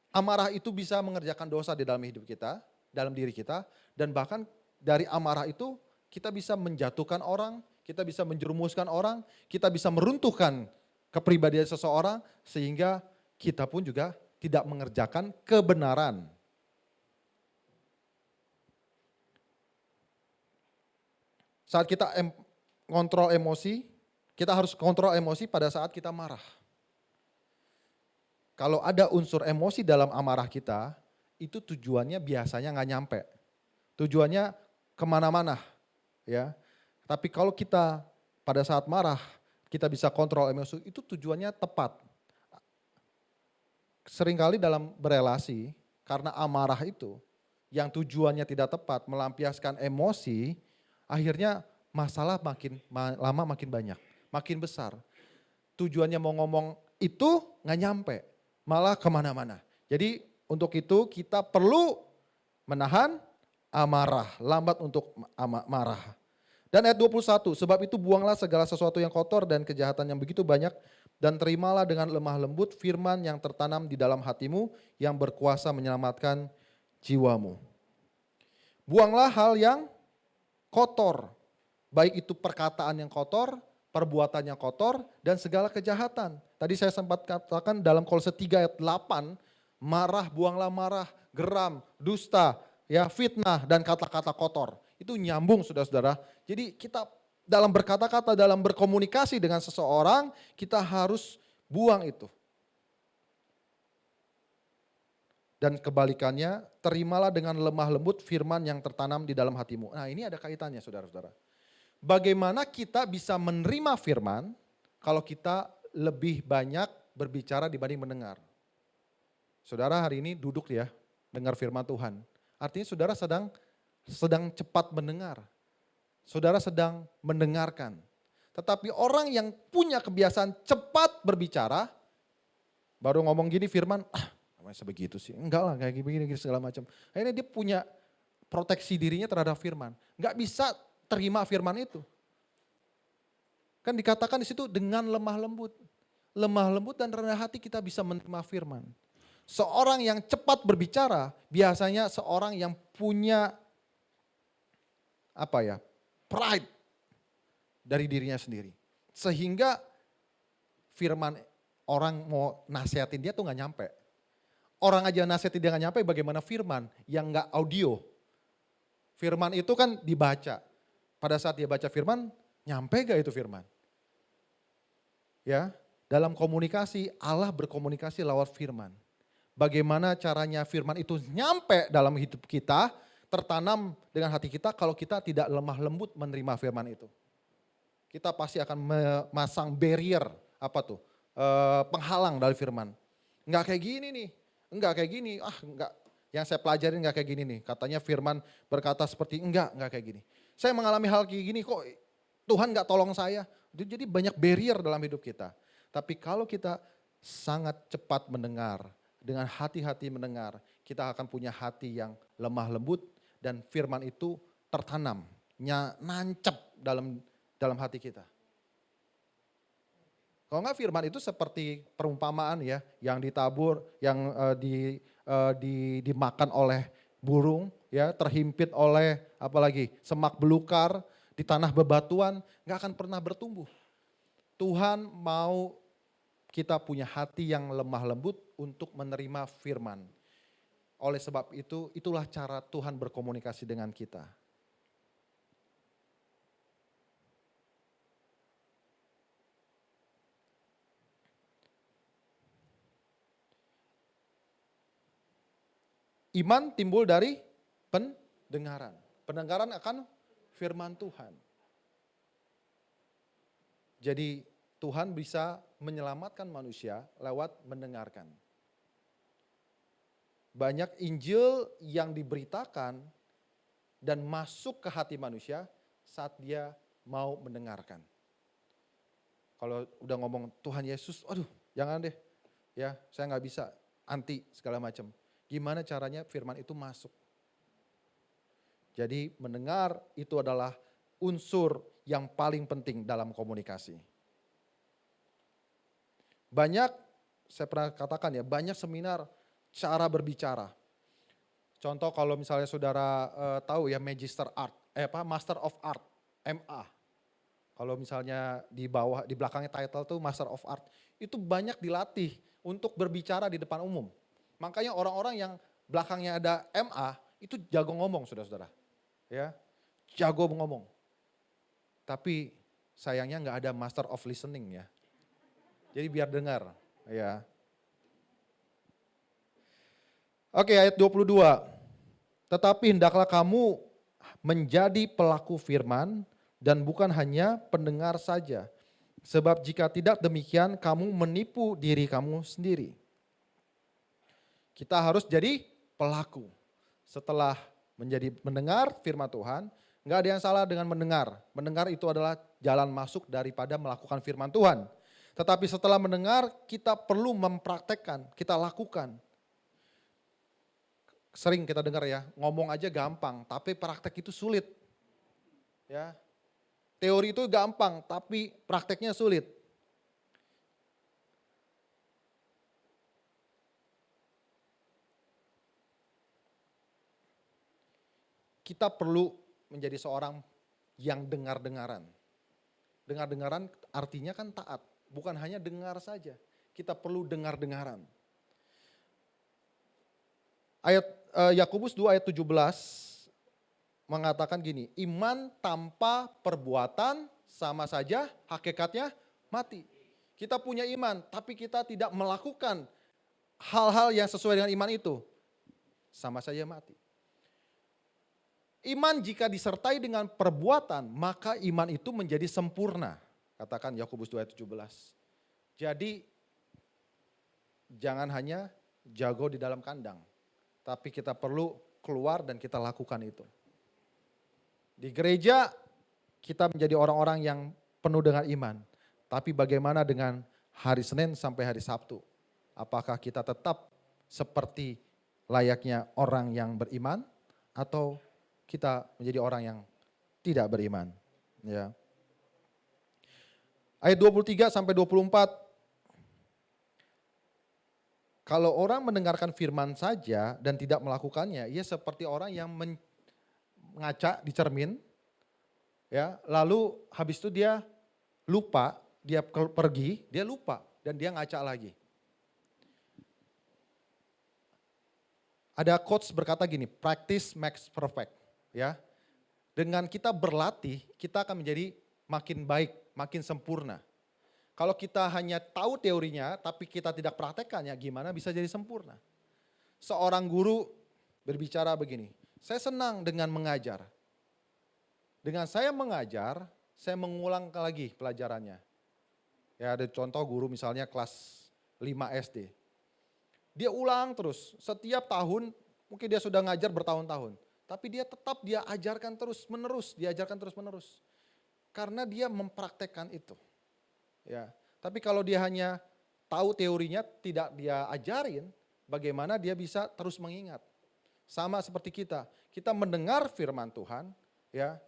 amarah itu bisa mengerjakan dosa di dalam hidup kita, dalam diri kita. Dan bahkan dari amarah itu kita bisa menjatuhkan orang, kita bisa menjerumuskan orang, kita bisa meruntuhkan kepribadian seseorang sehingga kita pun juga tidak mengerjakan kebenaran. Saat kita kontrol emosi, kita harus kontrol emosi pada saat kita marah. Kalau ada unsur emosi dalam amarah kita, itu tujuannya biasanya nggak nyampe. Tujuannya kemana-mana, ya. Tapi kalau kita pada saat marah, kita bisa kontrol emosi, itu tujuannya tepat. Seringkali dalam berelasi, karena amarah itu, yang tujuannya tidak tepat, melampiaskan emosi, akhirnya masalah makin lama makin banyak, makin besar. Tujuannya mau ngomong itu nggak nyampe, malah kemana-mana. Jadi untuk itu kita perlu menahan amarah, lambat untuk marah. Dan ayat 21, sebab itu buanglah segala sesuatu yang kotor dan kejahatan yang begitu banyak, dan terimalah dengan lemah lembut firman yang tertanam di dalam hatimu yang berkuasa menyelamatkan jiwamu. Buanglah hal yang kotor, baik itu perkataan yang kotor, perbuatan yang kotor, dan segala kejahatan. Tadi saya sempat katakan dalam Kolose 3 ayat 8, marah, buanglah marah, geram, dusta, ya fitnah, dan kata-kata kotor. Itu nyambung saudara-saudara. Jadi kita dalam berkata-kata, dalam berkomunikasi dengan seseorang, kita harus buang itu. Dan kebalikannya, terimalah dengan lemah lembut firman yang tertanam di dalam hatimu. Nah ini ada kaitannya saudara-saudara. Bagaimana kita bisa menerima firman kalau kita lebih banyak berbicara dibanding mendengar. Saudara hari ini duduk ya, dengar firman Tuhan. Artinya saudara sedang cepat mendengar. Saudara sedang mendengarkan. Tetapi orang yang punya kebiasaan cepat berbicara, baru ngomong gini firman, namanya sebegitu sih. Enggak lah, kayak gini segala macam. Akhirnya dia punya proteksi dirinya terhadap firman. Enggak bisa terima firman itu. Kan dikatakan di situ dengan lemah lembut. Lemah lembut dan rendah hati kita bisa menerima firman. Seorang yang cepat berbicara biasanya seorang yang punya pride dari dirinya sendiri. Sehingga firman orang mau nasihatin dia tuh gak nyampe. Orang aja nasihatin dia gak nyampe, bagaimana firman yang gak audio. Firman itu kan dibaca. Pada saat dia baca firman, nyampe gak itu firman? Ya, dalam komunikasi, Allah berkomunikasi lewat firman. Bagaimana caranya firman itu nyampe dalam hidup kita, tertanam dengan hati kita kalau kita tidak lemah lembut menerima firman itu. Kita pasti akan memasang barrier, apa tuh? penghalang dari firman. Enggak kayak gini nih, enggak kayak gini, enggak. Yang saya pelajarin enggak kayak gini nih. Katanya firman berkata seperti enggak kayak gini. Saya mengalami hal kayak gini kok Tuhan enggak tolong saya. Jadi banyak barrier dalam hidup kita. Tapi kalau kita sangat cepat mendengar, dengan hati-hati mendengar, kita akan punya hati yang lemah lembut dan firman itu tertanam, nancep dalam hati kita. Kalau enggak firman itu seperti perumpamaan ya, yang ditabur, yang dimakan oleh burung, ya terhimpit oleh apalagi semak belukar di tanah bebatuan, nggak akan pernah bertumbuh. Tuhan mau kita punya hati yang lemah lembut untuk menerima firman. Oleh sebab itu, itulah cara Tuhan berkomunikasi dengan kita. Iman timbul dari pendengaran. Pendengaran akan firman Tuhan. Jadi Tuhan bisa menyelamatkan manusia lewat mendengarkan. Banyak Injil yang diberitakan dan masuk ke hati manusia saat dia mau mendengarkan. Kalau udah ngomong Tuhan Yesus, aduh jangan deh, ya saya nggak bisa, anti segala macam. Gimana caranya firman itu masuk? Jadi mendengar itu adalah unsur yang paling penting dalam komunikasi. Banyak, saya pernah katakan ya, banyak seminar cara berbicara. Contoh kalau misalnya saudara tahu ya Master of Art, MA. Kalau misalnya di bawah, di belakangnya title tuh Master of Art. Itu banyak dilatih untuk berbicara di depan umum. Makanya orang-orang yang belakangnya ada MA itu jago ngomong saudara-saudara. Ya, jago ngomong. Tapi sayangnya nggak ada Master of Listening ya. Jadi biar dengar ya. Oke, ayat 22. Tetapi hendaklah kamu menjadi pelaku firman dan bukan hanya pendengar saja. Sebab jika tidak demikian kamu menipu diri kamu sendiri. Kita harus jadi pelaku. Setelah menjadi mendengar firman Tuhan, enggak ada yang salah dengan mendengar. Mendengar itu adalah jalan masuk daripada melakukan firman Tuhan. Tetapi setelah mendengar kita perlu mempraktekkan, kita lakukan. Sering kita dengar ya, ngomong aja gampang, tapi praktek itu sulit. Ya. Teori itu gampang, tapi prakteknya sulit. Kita perlu menjadi seorang yang dengar-dengaran. Dengar-dengaran artinya kan taat, bukan hanya dengar saja. Kita perlu dengar-dengaran. Ayat Yakobus 2 ayat 17 mengatakan gini, iman tanpa perbuatan sama saja hakikatnya mati. Kita punya iman, tapi kita tidak melakukan hal-hal yang sesuai dengan iman itu, sama saja mati. Iman jika disertai dengan perbuatan, maka iman itu menjadi sempurna. Katakan Yakobus 2 ayat 17. Jadi jangan hanya jago di dalam kandang, tapi kita perlu keluar dan kita lakukan itu. Di gereja kita menjadi orang-orang yang penuh dengan iman. Tapi bagaimana dengan hari Senin sampai hari Sabtu? Apakah kita tetap seperti layaknya orang yang beriman atau kita menjadi orang yang tidak beriman? Ya. Ayat 23 sampai 24. Kalau orang mendengarkan firman saja dan tidak melakukannya, ia seperti orang yang ngaca di cermin, ya, lalu habis itu dia lupa, dia pergi, dia lupa dan dia ngaca lagi. Ada quotes berkata gini, practice makes perfect, ya. Dengan kita berlatih, kita akan menjadi makin baik, makin sempurna. Kalau kita hanya tahu teorinya tapi kita tidak praktekkannya, gimana bisa jadi sempurna? Seorang guru berbicara begini, saya senang dengan mengajar. Dengan saya mengajar, saya mengulang lagi pelajarannya. Ya ada contoh guru misalnya kelas 5 SD. Dia ulang terus, setiap tahun mungkin dia sudah ngajar bertahun-tahun. Tapi dia tetap dia ajarkan terus menerus, diajarkan terus menerus. Karena dia mempraktekkan itu. Ya. Tapi kalau dia hanya tahu teorinya, tidak dia ajarin, bagaimana dia bisa terus mengingat. Sama seperti kita mendengar firman Tuhan, ya.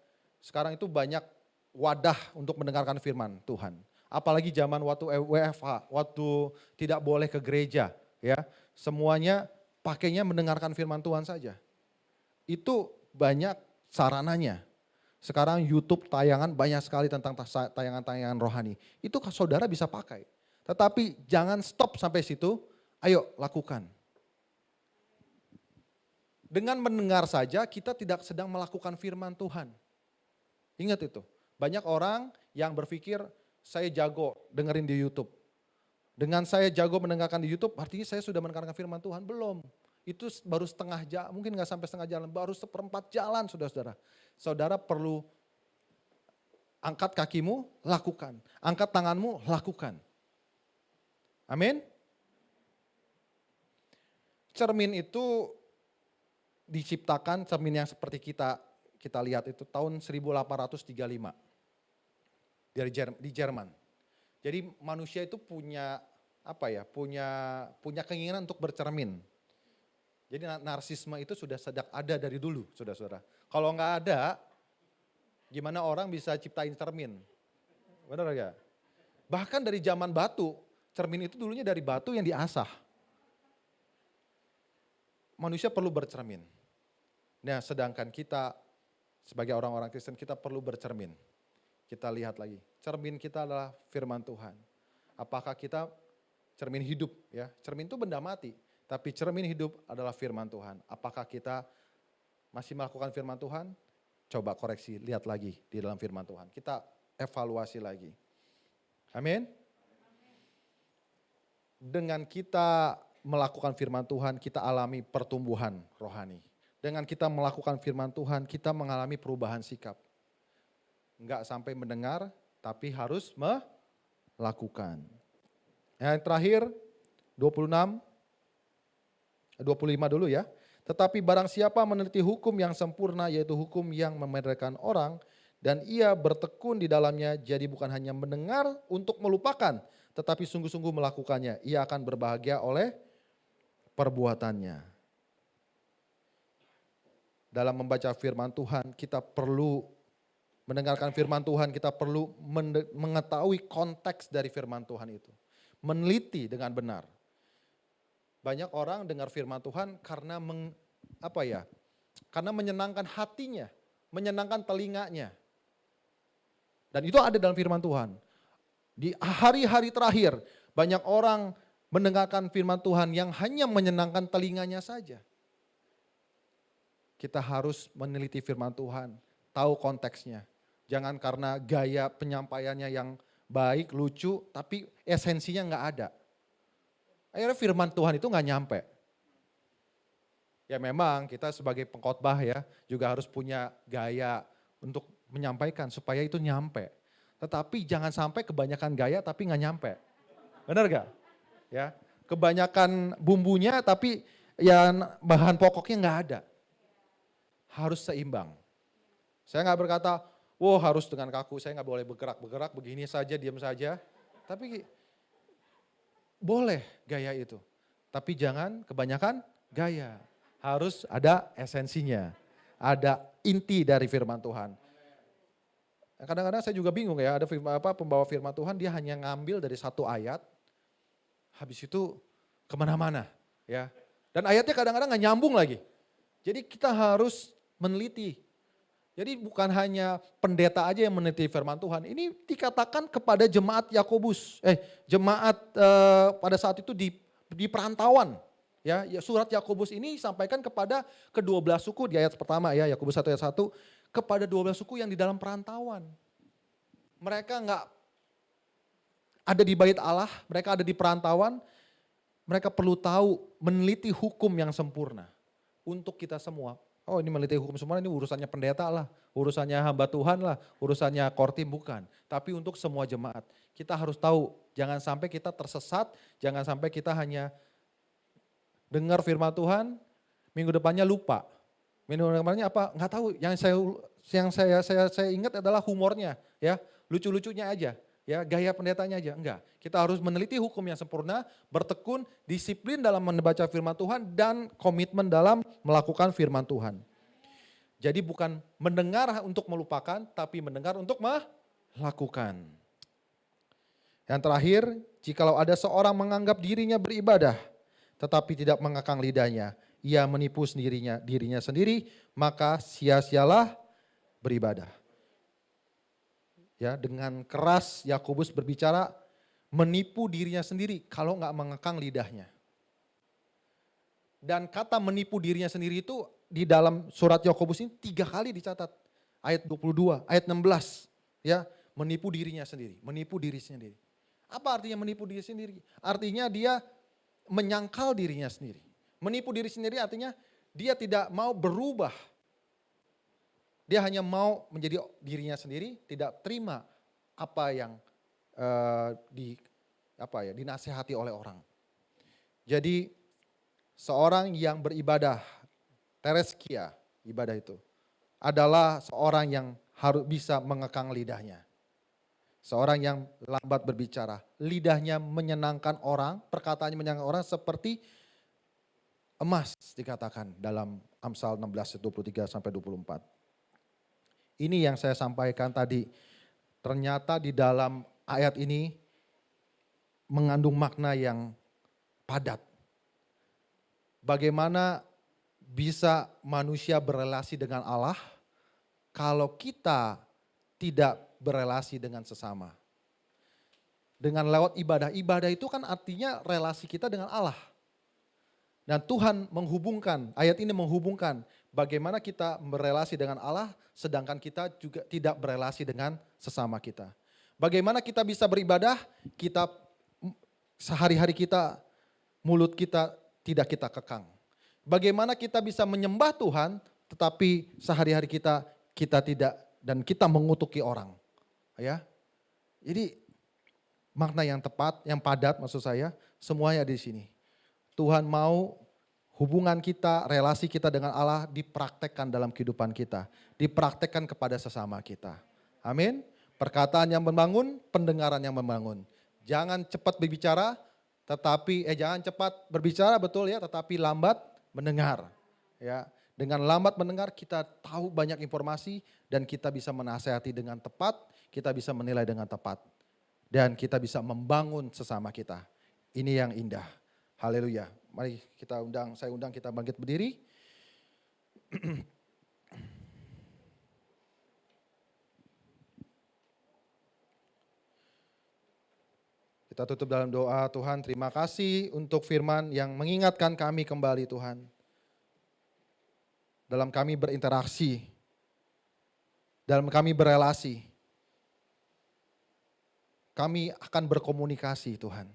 Sekarang itu banyak wadah untuk mendengarkan firman Tuhan. Apalagi zaman waktu WFH, waktu tidak boleh ke gereja, ya. Semuanya pakainya mendengarkan firman Tuhan saja. Itu banyak sarananya. Sekarang YouTube tayangan banyak sekali tentang tayangan-tayangan rohani. Itu saudara bisa pakai. Tetapi jangan stop sampai situ, ayo lakukan. Dengan mendengar saja kita tidak sedang melakukan firman Tuhan. Ingat itu, banyak orang yang berpikir saya jago dengerin di YouTube. Dengan saya jago mendengarkan di YouTube, artinya saya sudah mendengarkan firman Tuhan. Belum, itu baru setengah jalan, mungkin nggak sampai setengah jalan, baru seperempat jalan saudara-saudara. Saudara perlu angkat kakimu, lakukan. Angkat tanganmu, lakukan. Amin. Cermin itu diciptakan, cermin yang seperti kita lihat itu tahun 1835 di Jerman. Jadi manusia itu punya punya keinginan untuk bercermin. Jadi narsisme itu sudah sedang ada dari dulu, saudara-saudara. Kalau nggak ada, gimana orang bisa ciptain cermin? Benar gak? Bahkan dari zaman batu, cermin itu dulunya dari batu yang diasah. Manusia perlu bercermin. Nah, sedangkan kita sebagai orang-orang Kristen kita perlu bercermin. Kita lihat lagi, cermin kita adalah firman Tuhan. Apakah kita cermin hidup ya? Cermin itu benda mati, tapi cermin hidup adalah firman Tuhan. Apakah kita masih melakukan firman Tuhan? Coba koreksi, lihat lagi di dalam firman Tuhan. Kita evaluasi lagi. Amin. Dengan kita melakukan firman Tuhan, kita alami pertumbuhan rohani. Dengan kita melakukan firman Tuhan, kita mengalami perubahan sikap. Enggak sampai mendengar, tapi harus melakukan. Yang terakhir, 25 dulu ya. Tetapi barang siapa meneliti hukum yang sempurna, yaitu hukum yang memerdekakan orang, dan ia bertekun di dalamnya, jadi bukan hanya mendengar untuk melupakan, tetapi sungguh-sungguh melakukannya. Ia akan berbahagia oleh perbuatannya. Dalam membaca firman Tuhan, kita perlu mendengarkan firman Tuhan, kita perlu mengetahui konteks dari firman Tuhan itu. Meneliti dengan benar. Banyak orang dengar firman Tuhan karena karena menyenangkan hatinya, menyenangkan telinganya. Dan itu ada dalam firman Tuhan. Di hari-hari terakhir, banyak orang mendengarkan firman Tuhan yang hanya menyenangkan telinganya saja. Kita harus meneliti firman Tuhan, tahu konteksnya. Jangan karena gaya penyampaiannya yang baik, lucu, tapi esensinya nggak ada. Akhirnya firman Tuhan itu nggak nyampe. Ya memang kita sebagai pengkhotbah ya juga harus punya gaya untuk menyampaikan supaya itu nyampe. Tetapi jangan sampai kebanyakan gaya tapi nggak nyampe. Benar gak? Ya, kebanyakan bumbunya tapi ya bahan pokoknya nggak ada. Harus seimbang. Saya nggak berkata, wow harus dengan kaku, saya nggak boleh bergerak begini saja, diam saja. Tapi boleh gaya itu. Tapi jangan kebanyakan gaya. Harus ada esensinya. Ada inti dari firman Tuhan. Kadang-kadang saya juga bingung ya, ada pembawa firman Tuhan dia hanya ngambil dari satu ayat, habis itu kemana-mana. Ya. Dan ayatnya kadang-kadang nggak nyambung lagi. Jadi kita harus meneliti. Jadi bukan hanya pendeta aja yang meneliti firman Tuhan. Ini dikatakan kepada jemaat Yakobus. Jemaat pada saat itu di perantauan. Ya, surat Yakobus ini disampaikan kepada ke-12 suku di ayat pertama ya, Yakobus 1 ayat 1. Kepada 12 suku yang di dalam perantauan. Mereka enggak ada di bait Allah, mereka ada di perantauan. Mereka perlu tahu meneliti hukum yang sempurna. Untuk kita semua. Oh ini meneliti hukum semua, ini urusannya pendeta lah, urusannya hamba Tuhan lah, urusannya kortim, bukan. Tapi untuk semua jemaat, kita harus tahu, jangan sampai kita tersesat, jangan sampai kita hanya dengar firman Tuhan, minggu depannya lupa. Minggu depannya apa? Nggak tahu. Yang saya ingat adalah humornya, ya, lucu-lucunya aja, ya, gaya pendetanya aja. Enggak. Kita harus meneliti hukum yang sempurna, bertekun, disiplin dalam membaca firman Tuhan dan komitmen dalam melakukan firman Tuhan. Jadi bukan mendengar untuk melupakan, tapi mendengar untuk melakukan. Yang terakhir, jikalau ada seorang menganggap dirinya beribadah, tetapi tidak mengekang lidahnya, ia menipu dirinya sendiri, maka sia-sialah beribadah. Ya, dengan keras Yakobus berbicara menipu dirinya sendiri kalau nggak mengekang lidahnya. Dan kata menipu dirinya sendiri itu di dalam surat Yakobus ini 3 kali dicatat. Ayat 22, ayat 16, ya, menipu dirinya sendiri, menipu diri sendiri. Apa artinya menipu diri sendiri? Artinya dia menyangkal dirinya sendiri. Menipu diri sendiri artinya dia tidak mau berubah. Dia hanya mau menjadi dirinya sendiri, tidak terima apa yang dinasehati oleh orang. Jadi seorang yang beribadah, tereskia ibadah itu, adalah seorang yang harus bisa mengekang lidahnya. Seorang yang lambat berbicara, lidahnya menyenangkan orang, perkataannya menyenangkan orang seperti emas dikatakan dalam Amsal 16:23-24. Ini yang saya sampaikan tadi, ternyata di dalam ayat ini mengandung makna yang padat. Bagaimana bisa manusia berelasi dengan Allah kalau kita tidak berelasi dengan sesama. Dengan lewat ibadah. Ibadah itu kan artinya relasi kita dengan Allah. Dan Tuhan menghubungkan, ayat ini menghubungkan bagaimana kita berelasi dengan Allah sedangkan kita juga tidak berelasi dengan sesama kita. Bagaimana kita bisa beribadah, kita sehari-hari kita, mulut kita tidak kita kekang. Bagaimana kita bisa menyembah Tuhan tetapi sehari-hari kita tidak dan kita mengutuki orang. Ya. Jadi makna yang tepat, yang padat maksud saya, semuanya di sini. Tuhan mau hubungan kita, relasi kita dengan Allah dipraktekkan dalam kehidupan kita. Dipraktekkan kepada sesama kita. Amin. Perkataan yang membangun, pendengaran yang membangun. Jangan cepat berbicara, jangan cepat berbicara betul ya, tetapi lambat mendengar. Ya, dengan lambat mendengar kita tahu banyak informasi dan kita bisa menasehati dengan tepat, kita bisa menilai dengan tepat. Dan kita bisa membangun sesama kita. Ini yang indah. Haleluya. Mari saya undang kita bangkit berdiri. Kita tutup dalam doa. Tuhan, terima kasih untuk firman yang mengingatkan kami kembali Tuhan. Dalam kami berinteraksi, dalam kami berelasi, kami akan berkomunikasi Tuhan.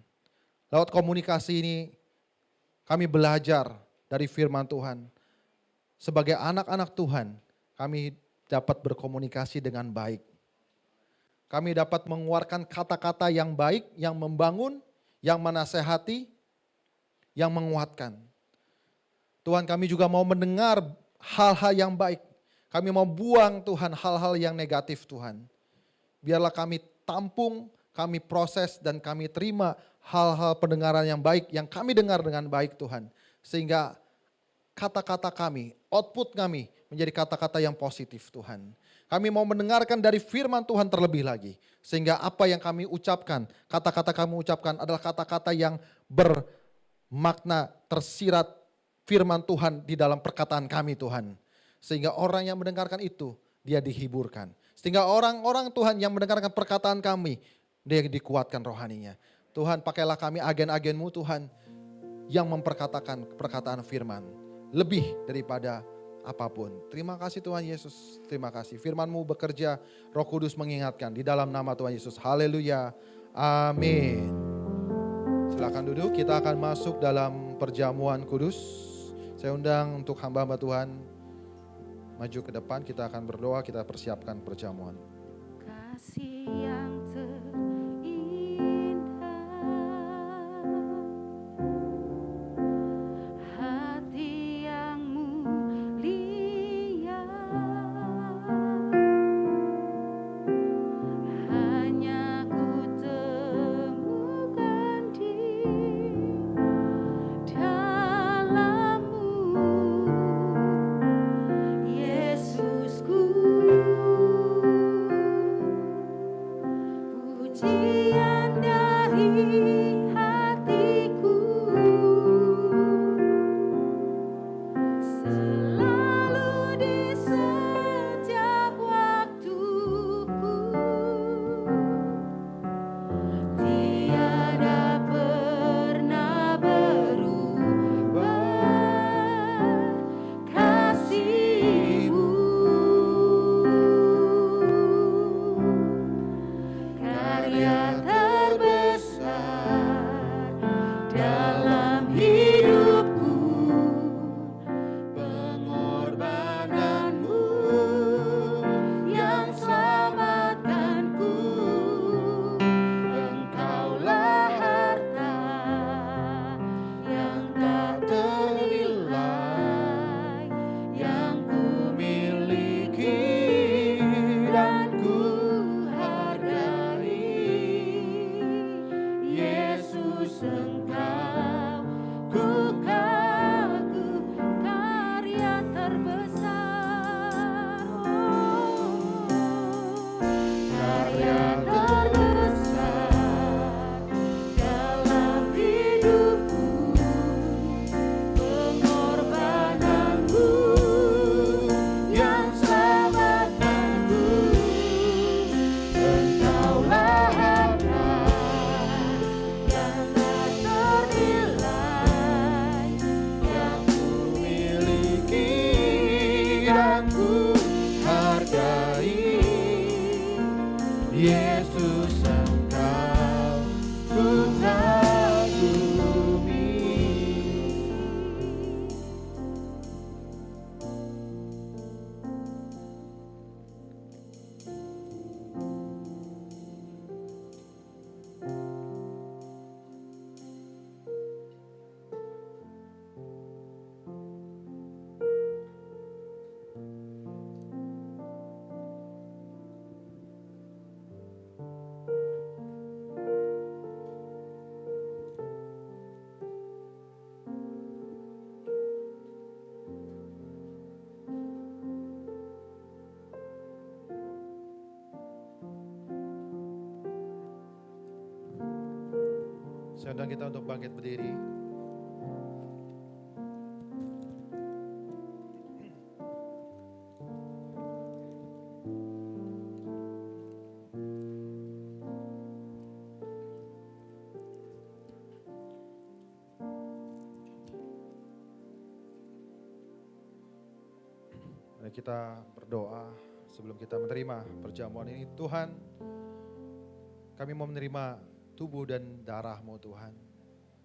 Lewat komunikasi ini kami belajar dari firman Tuhan. Sebagai anak-anak Tuhan, kami dapat berkomunikasi dengan baik. Kami dapat mengeluarkan kata-kata yang baik, yang membangun, yang menasehati, yang menguatkan. Tuhan, kami juga mau mendengar hal-hal yang baik. Kami mau buang Tuhan hal-hal yang negatif Tuhan. Biarlah kami tampung, kami proses dan kami terima hal-hal pendengaran yang baik yang kami dengar dengan baik Tuhan. Sehingga kata-kata kami, output kami menjadi kata-kata yang positif Tuhan. Kami mau mendengarkan dari firman Tuhan terlebih lagi. Sehingga apa yang kami ucapkan, kata-kata kami ucapkan adalah kata-kata yang bermakna tersirat firman Tuhan di dalam perkataan kami Tuhan. Sehingga orang yang mendengarkan itu, dia dihiburkan. Sehingga orang-orang Tuhan yang mendengarkan perkataan kami, dia dikuatkan rohaninya. Tuhan, pakailah kami agen-agen-Mu Tuhan yang memperkatakan perkataan firman. Lebih daripada apapun. Terima kasih Tuhan Yesus. Terima kasih. Firman-Mu bekerja, Roh Kudus mengingatkan di dalam nama Tuhan Yesus. Haleluya. Amin. Silakan duduk, kita akan masuk dalam perjamuan kudus. Saya undang untuk hamba-hamba Tuhan Maju ke depan, kita akan berdoa, kita persiapkan perjamuan. Kasih yang terindah, hati yang mulia, hanya ku temukan di dalam-Mu, Yesusku. Pujian dari hatiku, selalu di setiap waktuku, tiada pernah berubah kasih-Mu. Karya terbesar dalam hidupku, pengorbanan-Mu yang selamatkanku. Engkaulah harta yang tak ternilai, yang ku miliki dan ku hargai. Yesus, Engkau ku kagum, karya terbesar, karya terbesar dalam hidupku, pengorbanan-Mu yang selamatkanku. Engkaulah harta yang tak ternilai, yang ku miliki dan ku hargai. Yesus, Engkau ku kagumi. Saya undang kita untuk bangkit berdiri. Mari kita berdoa sebelum kita menerima perjamuan ini. Tuhan, kami mau menerima tubuh dan darah-Mu Tuhan.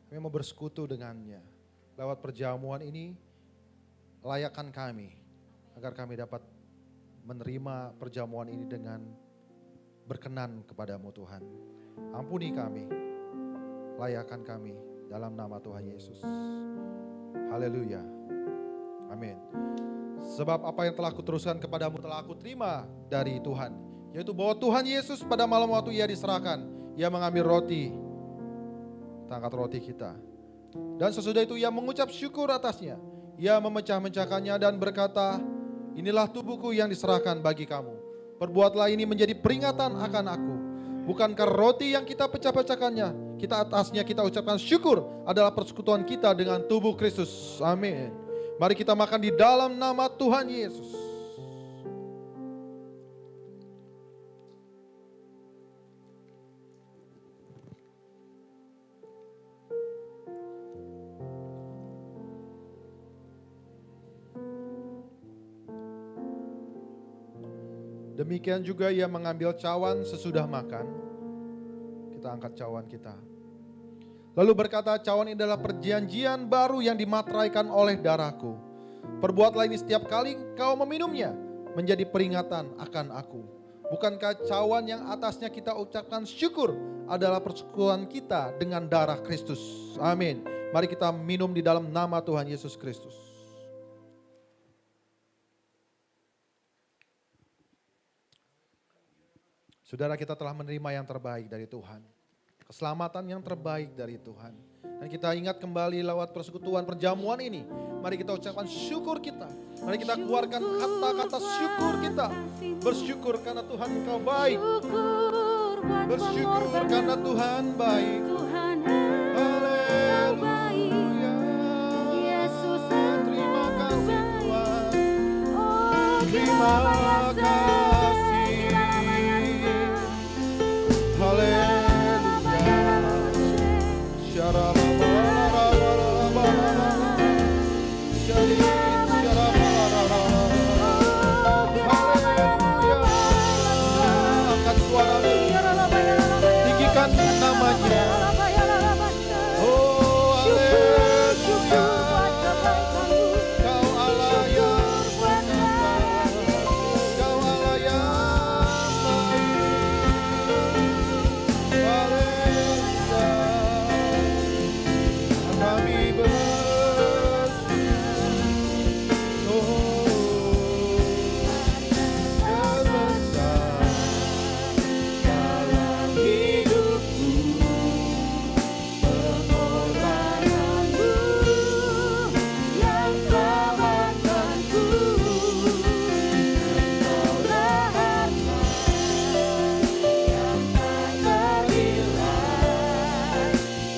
Kami mau bersekutu dengannya. Lewat perjamuan ini, layakkan kami agar kami dapat menerima perjamuan ini dengan berkenan kepada-Mu Tuhan. Ampuni kami, layakkan kami dalam nama Tuhan Yesus. Haleluya. Amin. Sebab apa yang telah kuteruskan kepadamu telah aku terima dari Tuhan. Yaitu bahwa Tuhan Yesus pada malam waktu Ia diserahkan, Ia mengambil roti, kita angkat roti kita. Dan sesudah itu Ia mengucap syukur atasnya. Ia memecah-mecahkannya dan berkata, inilah tubuhku yang diserahkan bagi kamu. Perbuatlah ini menjadi peringatan akan aku. Bukankah roti yang kita pecah-pecahkannya, kita atasnya kita ucapkan syukur adalah persekutuan kita dengan tubuh Kristus. Amin. Mari kita makan di dalam nama Tuhan Yesus. Demikian juga Ia mengambil cawan sesudah makan. Kita angkat cawan kita. Lalu berkata, cawan ini adalah perjanjian baru yang dimateraikan oleh darahku. Perbuatlah ini setiap kali kau meminumnya, menjadi peringatan akan aku. Bukankah cawan yang atasnya kita ucapkan syukur adalah persekutuan kita dengan darah Kristus. Amin. Mari kita minum di dalam nama Tuhan Yesus Kristus. Saudara, kita telah menerima yang terbaik dari Tuhan. Keselamatan yang terbaik dari Tuhan. Dan kita ingat kembali lewat persekutuan perjamuan ini. Mari kita ucapkan syukur kita. Mari kita keluarkan kata-kata syukur kita. Bersyukur karena Tuhan Engkau baik. Bersyukur karena Tuhan baik. Haleluya. Terima kasih Tuhan. Terima kasih. Haleluya. Angkat suaramu, tinggikan namanya. Oh haleluya. Kau Allah yang benar, Kau Allah yang baik. Haleluya. Kami bersyukur. Oh, yang besar dalam hidupku, pengorbananmu yang selamatkanku. Engkaulah harta yang tak ternilai,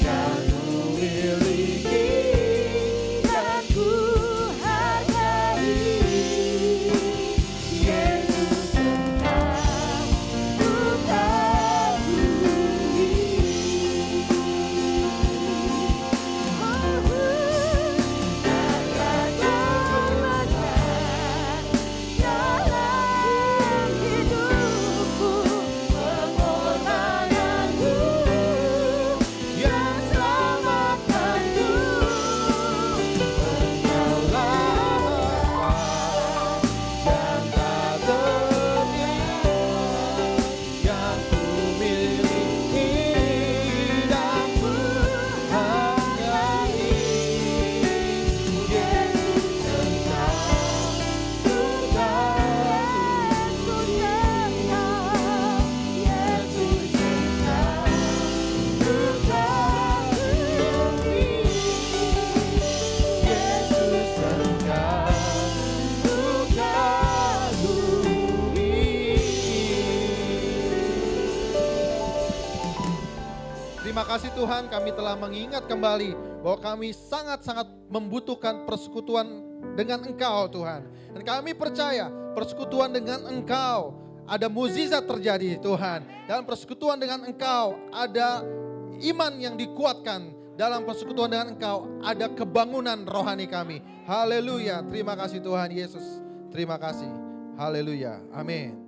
yang kumiliki dan ku hargai. Yesus Engkau ku kagumi. Karena Kau besar dalam hidupku, pengorbananmu yang selamatkanku. Engkaulah yang tak ternilai, yang kumiliki dan ku hargai. Yesus Engkau ku kagumi. Yesus Engkau ku kagumi. Yesus Engkau ku kagumi. Terima kasih Tuhan, kami telah mengingat kembali bahwa kami sangat-sangat membutuhkan persekutuan dengan Engkau Tuhan. Dan kami percaya persekutuan dengan Engkau ada mukjizat terjadi Tuhan. Dalam persekutuan dengan Engkau ada iman yang dikuatkan. Dalam persekutuan dengan Engkau ada kebangunan rohani kami. Haleluya. Terima kasih Tuhan Yesus. Terima kasih. Haleluya. Amin.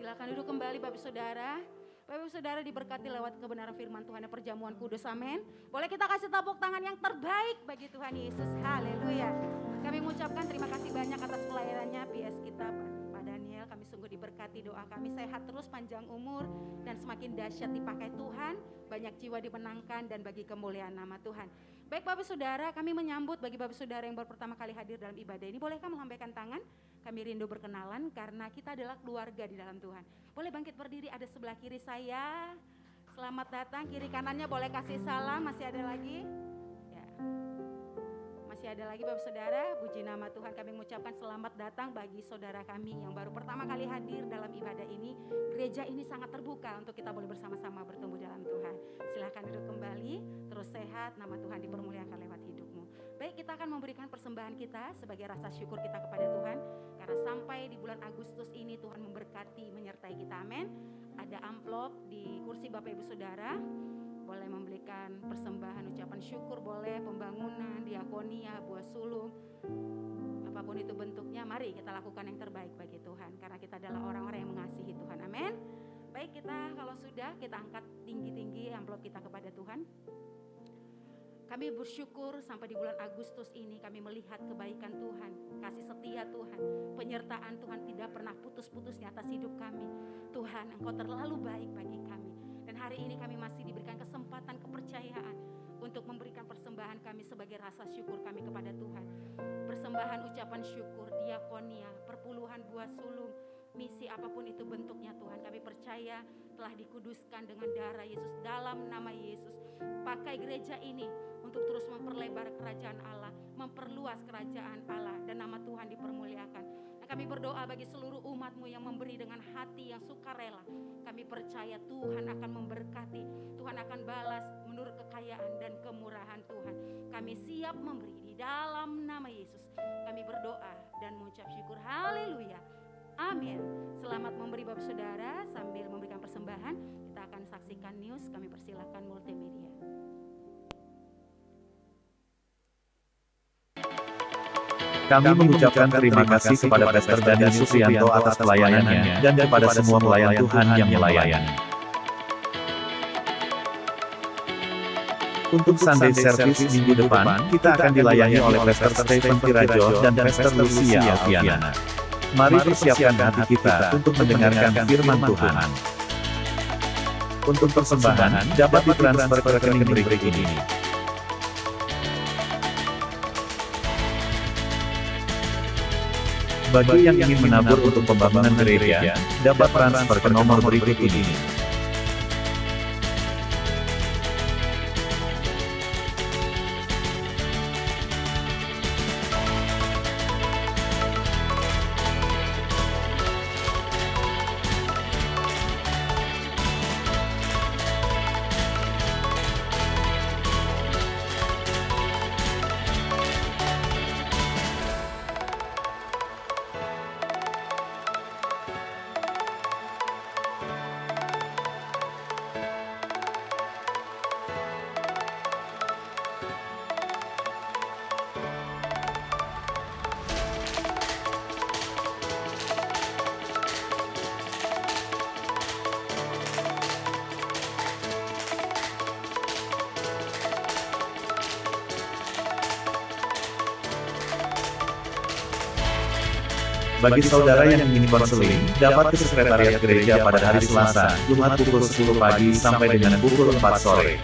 Silakan duduk kembali Bapak Saudara. Bapak Saudara diberkati lewat kebenaran firman Tuhan dan perjamuan kudus, amin. Boleh kita kasih tepuk tangan yang terbaik bagi Tuhan Yesus, haleluya. Kami mengucapkan terima kasih banyak atas pelayanannya PS kita Pak Daniel. Kami sungguh diberkati, doa kami sehat terus, panjang umur, dan semakin dahsyat dipakai Tuhan. Banyak jiwa dimenangkan dan bagi kemuliaan nama Tuhan. Baik Bapak Saudara, kami menyambut bagi Bapak Saudara yang baru pertama kali hadir dalam ibadah ini. Bolehkah melambaikan tangan? Kami rindu berkenalan karena kita adalah keluarga di dalam Tuhan. Boleh bangkit berdiri, ada sebelah kiri saya. Selamat datang, kiri kanannya boleh kasih salam, masih ada lagi? Ya. Masih ada lagi Bapak Saudara, puji nama Tuhan, kami mengucapkan selamat datang bagi saudara kami yang baru pertama kali hadir dalam ibadah ini. Gereja ini sangat terbuka untuk kita boleh bersama-sama bertumbuh dalam Tuhan. Silahkan duduk kembali, terus sehat, nama Tuhan dipermuliakan lewat hidupmu. Baik, kita akan memberikan persembahan kita sebagai rasa syukur kita kepada Tuhan. Karena sampai di bulan Agustus ini Tuhan memberkati, menyertai kita, amin. Ada amplop di kursi Bapak Ibu Saudara. Boleh memberikan persembahan, ucapan syukur, boleh pembangunan, diakonia, buah sulung, apapun itu bentuknya, mari kita lakukan yang terbaik bagi Tuhan. Karena kita adalah orang-orang yang mengasihi Tuhan, amin. Baik, kita kalau sudah, kita angkat tinggi-tinggi amplop kita kepada Tuhan. Kami bersyukur sampai di bulan Agustus ini kami melihat kebaikan Tuhan, kasih setia Tuhan, penyertaan Tuhan tidak pernah putus-putusnya atas hidup kami. Tuhan, Engkau terlalu baik bagi kami. Dan hari ini kami masih diberikan kesempatan, kepercayaan untuk memberikan persembahan kami sebagai rasa syukur kami kepada Tuhan. Persembahan ucapan syukur, diakonia, perpuluhan buah sulung, misi apapun itu bentuknya Tuhan. Kami percaya telah dikuduskan dengan darah Yesus, dalam nama Yesus. Pakai gereja ini untuk terus memperlebar kerajaan Allah, memperluas kerajaan Allah, dan nama Tuhan dipermuliakan. Dan kami berdoa bagi seluruh umat-Mu yang memberi dengan hati yang sukarela. Kami percaya Tuhan akan memberkati, Tuhan akan balas menurut kekayaan dan kemurahan Tuhan. Kami siap memberi di dalam nama Yesus. Kami berdoa dan mengucap syukur. Haleluya. Amin. Selamat memberi Bapak Saudara. Sambil memberikan persembahan, kita akan saksikan news. Kami persilakan multimedia. Kami mengucapkan terima kasih kepada Pastor Daniel Supriyanto atas pelayanannya, dan kepada semua pelayan Tuhan yang melayani. Untuk Sunday Service minggu depan, kita akan dilayani oleh Pastor Stephen Kirajo dan Pastor Lucia Alfiana. Mari persiapkan hati kita untuk mendengarkan firman Tuhan. Untuk persembahan, dapat ditransfer ke rekening berikut ini. Bagi yang ingin menabur untuk pembangunan gereja, dapat transfer ke nomor berikut ini. Bagi saudara yang ingin konseling, dapat ke sekretariat gereja pada hari Selasa, Jumat pukul 10 pagi sampai dengan pukul 4 sore.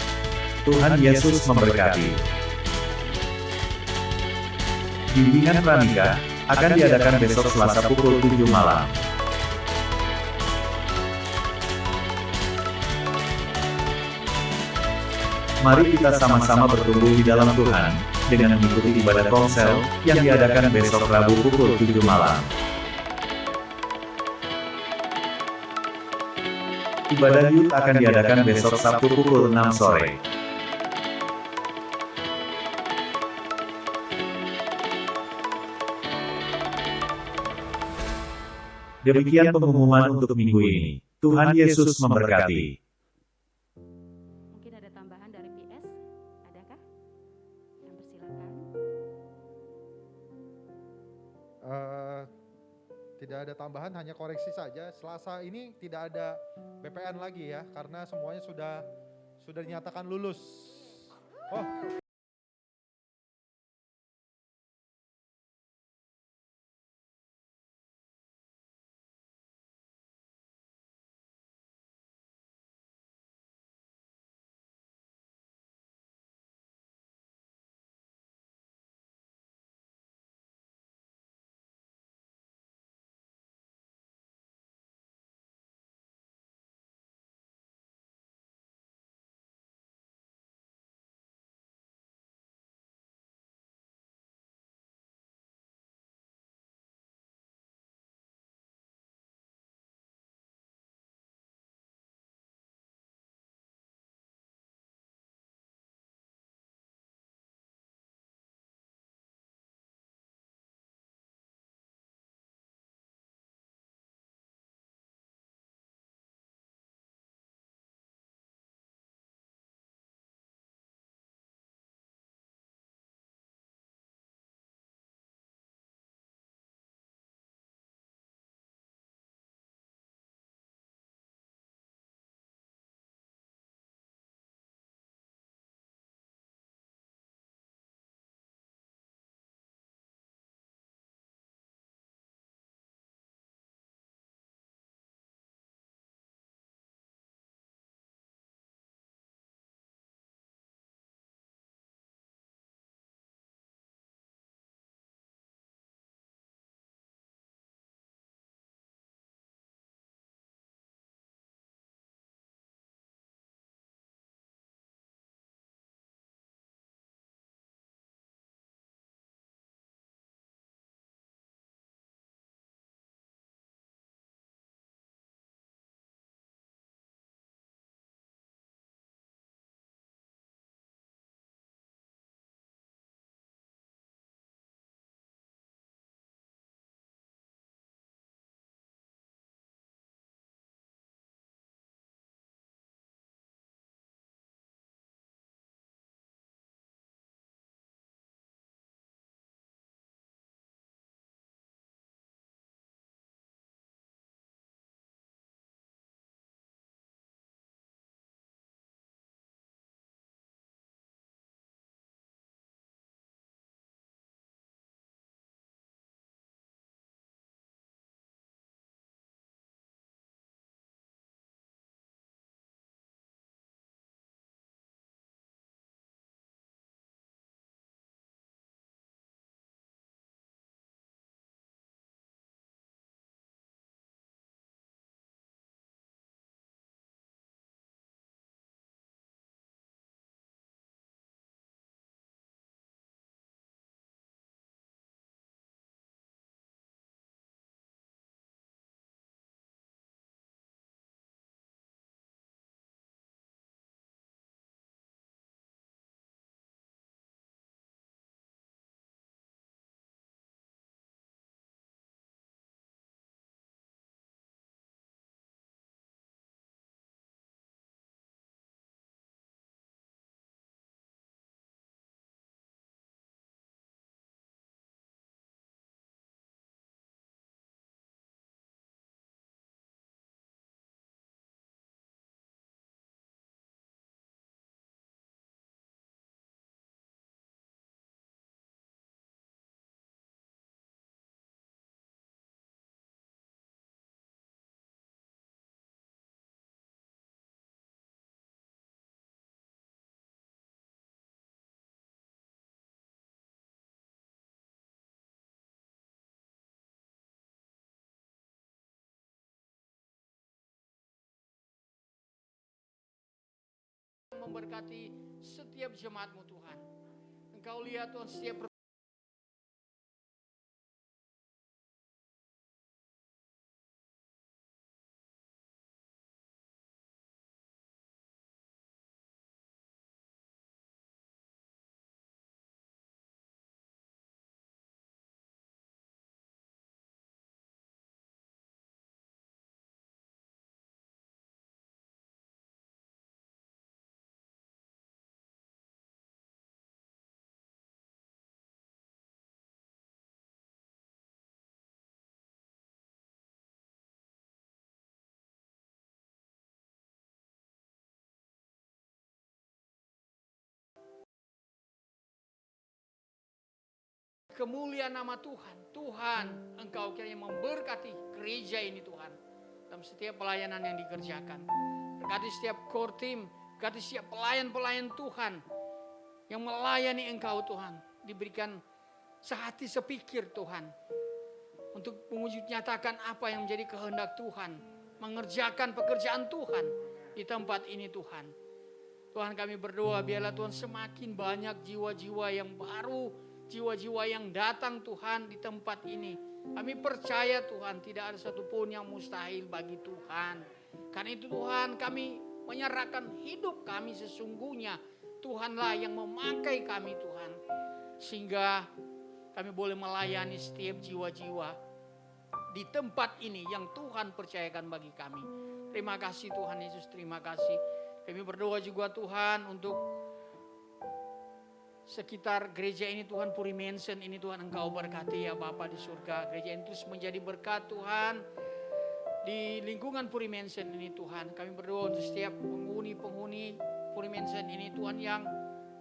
Tuhan Yesus memberkati. Bimbingan pranikah akan diadakan besok Selasa pukul 7 malam. Mari kita sama-sama bertumbuh di dalam Tuhan, dengan mengikuti ibadah komsel, yang diadakan besok Rabu pukul 7 malam. Ibadah Youth akan diadakan besok Sabtu pukul 6 sore. Demikian pengumuman untuk minggu ini. Tuhan Yesus memberkati. Mungkin ada tambahan dari PS? Adakah? Yang persilakan. Tidak ada tambahan, hanya koreksi saja. Selasa ini tidak ada BPN lagi ya, karena semuanya sudah dinyatakan lulus. Oh, memberkati setiap jemaat-Mu Tuhan. Engkau lihat Tuhan setiap kemuliaan nama Tuhan. Tuhan, Engkau kiranya memberkati gereja ini Tuhan. Dalam setiap pelayanan yang dikerjakan. Berkati setiap core team, berkati setiap pelayan-pelayan Tuhan. Yang melayani Engkau Tuhan. Diberikan sehati sepikir Tuhan. Untuk mewujud nyatakan apa yang menjadi kehendak Tuhan. Mengerjakan pekerjaan Tuhan di tempat ini Tuhan. Tuhan kami berdoa biarlah Tuhan semakin banyak jiwa-jiwa yang baru, jiwa-jiwa yang datang Tuhan di tempat ini. Kami percaya Tuhan tidak ada satupun yang mustahil bagi Tuhan. Karena itu Tuhan kami menyerahkan hidup kami sesungguhnya. Tuhanlah yang memakai kami Tuhan. Sehingga kami boleh melayani setiap jiwa-jiwa di tempat ini yang Tuhan percayakan bagi kami. Terima kasih Tuhan Yesus, terima kasih. Kami berdoa juga Tuhan untuk sekitar gereja ini Tuhan, Puri Mansion ini Tuhan Engkau berkati ya Bapa di surga. Gereja ini terus menjadi berkat Tuhan. Di lingkungan Puri Mansion ini Tuhan, kami berdoa untuk setiap penghuni Puri Mansion ini Tuhan yang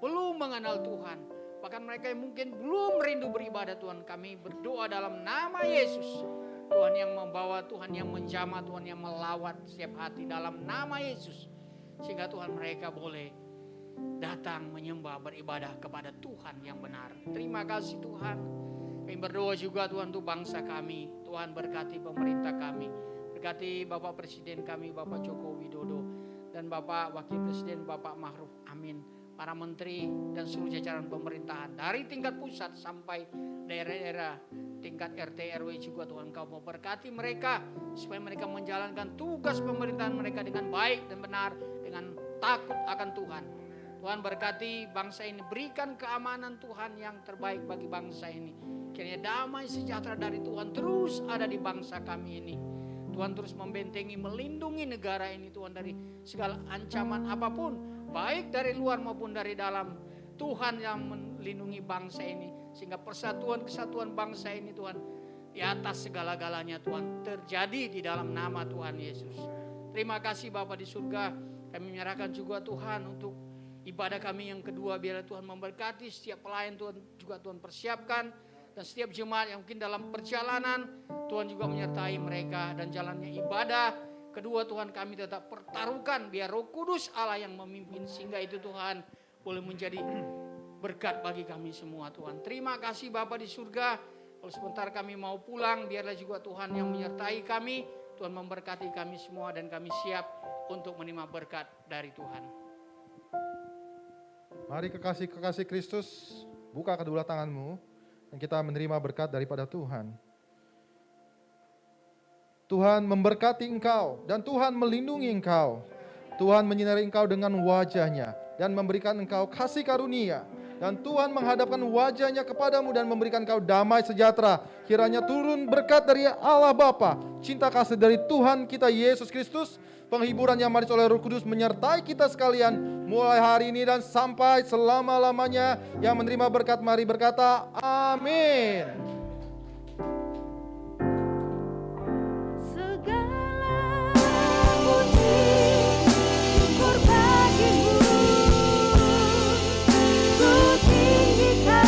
belum mengenal Tuhan. Bahkan mereka yang mungkin belum rindu beribadah Tuhan. Kami berdoa dalam nama Yesus. Tuhan yang membawa, Tuhan yang menjamah, Tuhan yang melawat setiap hati dalam nama Yesus. Sehingga Tuhan mereka boleh datang menyembah beribadah kepada Tuhan yang benar. Terima kasih Tuhan. Kami berdoa juga Tuhan untuk bangsa kami. Tuhan berkati pemerintah kami. Berkati Bapak Presiden kami Bapak Joko Widodo. Dan Bapak Wakil Presiden Bapak Ma'ruf Amin. Para menteri dan seluruh jajaran pemerintahan. Dari tingkat pusat sampai daerah-daerah. Tingkat RT RW juga Tuhan Kau mau berkati mereka. Supaya mereka menjalankan tugas pemerintahan mereka dengan baik dan benar. Dengan takut akan Tuhan. Tuhan berkati bangsa ini, berikan keamanan Tuhan yang terbaik bagi bangsa ini. Kiranya damai sejahtera dari Tuhan terus ada di bangsa kami ini. Tuhan terus membentengi, melindungi negara ini Tuhan dari segala ancaman apapun. Baik dari luar maupun dari dalam. Tuhan yang melindungi bangsa ini. Sehingga persatuan kesatuan bangsa ini Tuhan. Di atas segala-galanya Tuhan terjadi di dalam nama Tuhan Yesus. Terima kasih Bapa di surga. Kami menyerahkan juga Tuhan untuk ibadah kami yang kedua, biarlah Tuhan memberkati setiap pelayan Tuhan juga Tuhan persiapkan. Dan setiap jemaat yang mungkin dalam perjalanan, Tuhan juga menyertai mereka dan jalannya ibadah. Kedua Tuhan kami tetap pertaruhkan, biar Roh Kudus Allah yang memimpin. Sehingga itu Tuhan boleh menjadi berkat bagi kami semua Tuhan. Terima kasih Bapa di surga. Kalau sebentar kami mau pulang, biarlah juga Tuhan yang menyertai kami. Tuhan memberkati kami semua dan kami siap untuk menerima berkat dari Tuhan. Mari kekasih-kekasih Kristus, buka kedua tanganmu dan kita menerima berkat daripada Tuhan. Tuhan memberkati engkau dan Tuhan melindungi engkau. Tuhan menyinari engkau dengan wajah-Nya dan memberikan engkau kasih karunia. Dan Tuhan menghadapkan wajah-Nya kepadamu dan memberikan engkau damai sejahtera. Kiranya turun berkat dari Allah Bapa, cinta kasih dari Tuhan kita Yesus Kristus, penghiburan yang manis oleh Roh Kudus menyertai kita sekalian mulai hari ini dan sampai selama-lamanya. Yang menerima berkat mari berkata amin. Segala puji syukur bagimu, ku tinggikan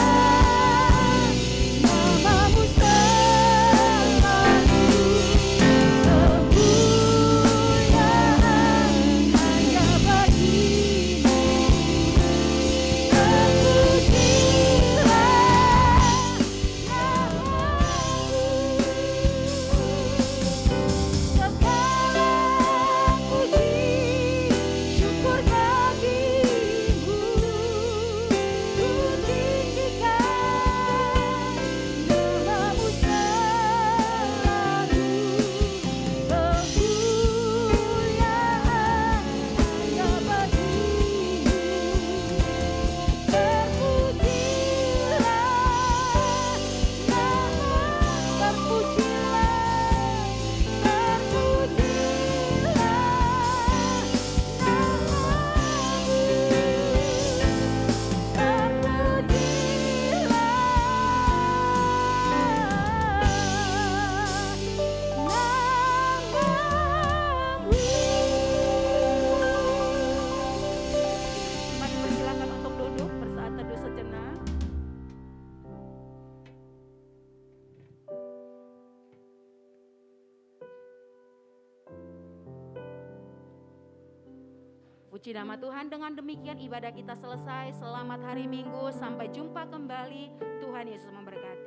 namamu selalu. Kemuliaan hanya bagimu, terpujilah Puji nama Tuhan, dengan demikian ibadah kita selesai. Selamat hari Minggu, sampai jumpa kembali. Tuhan Yesus memberkati.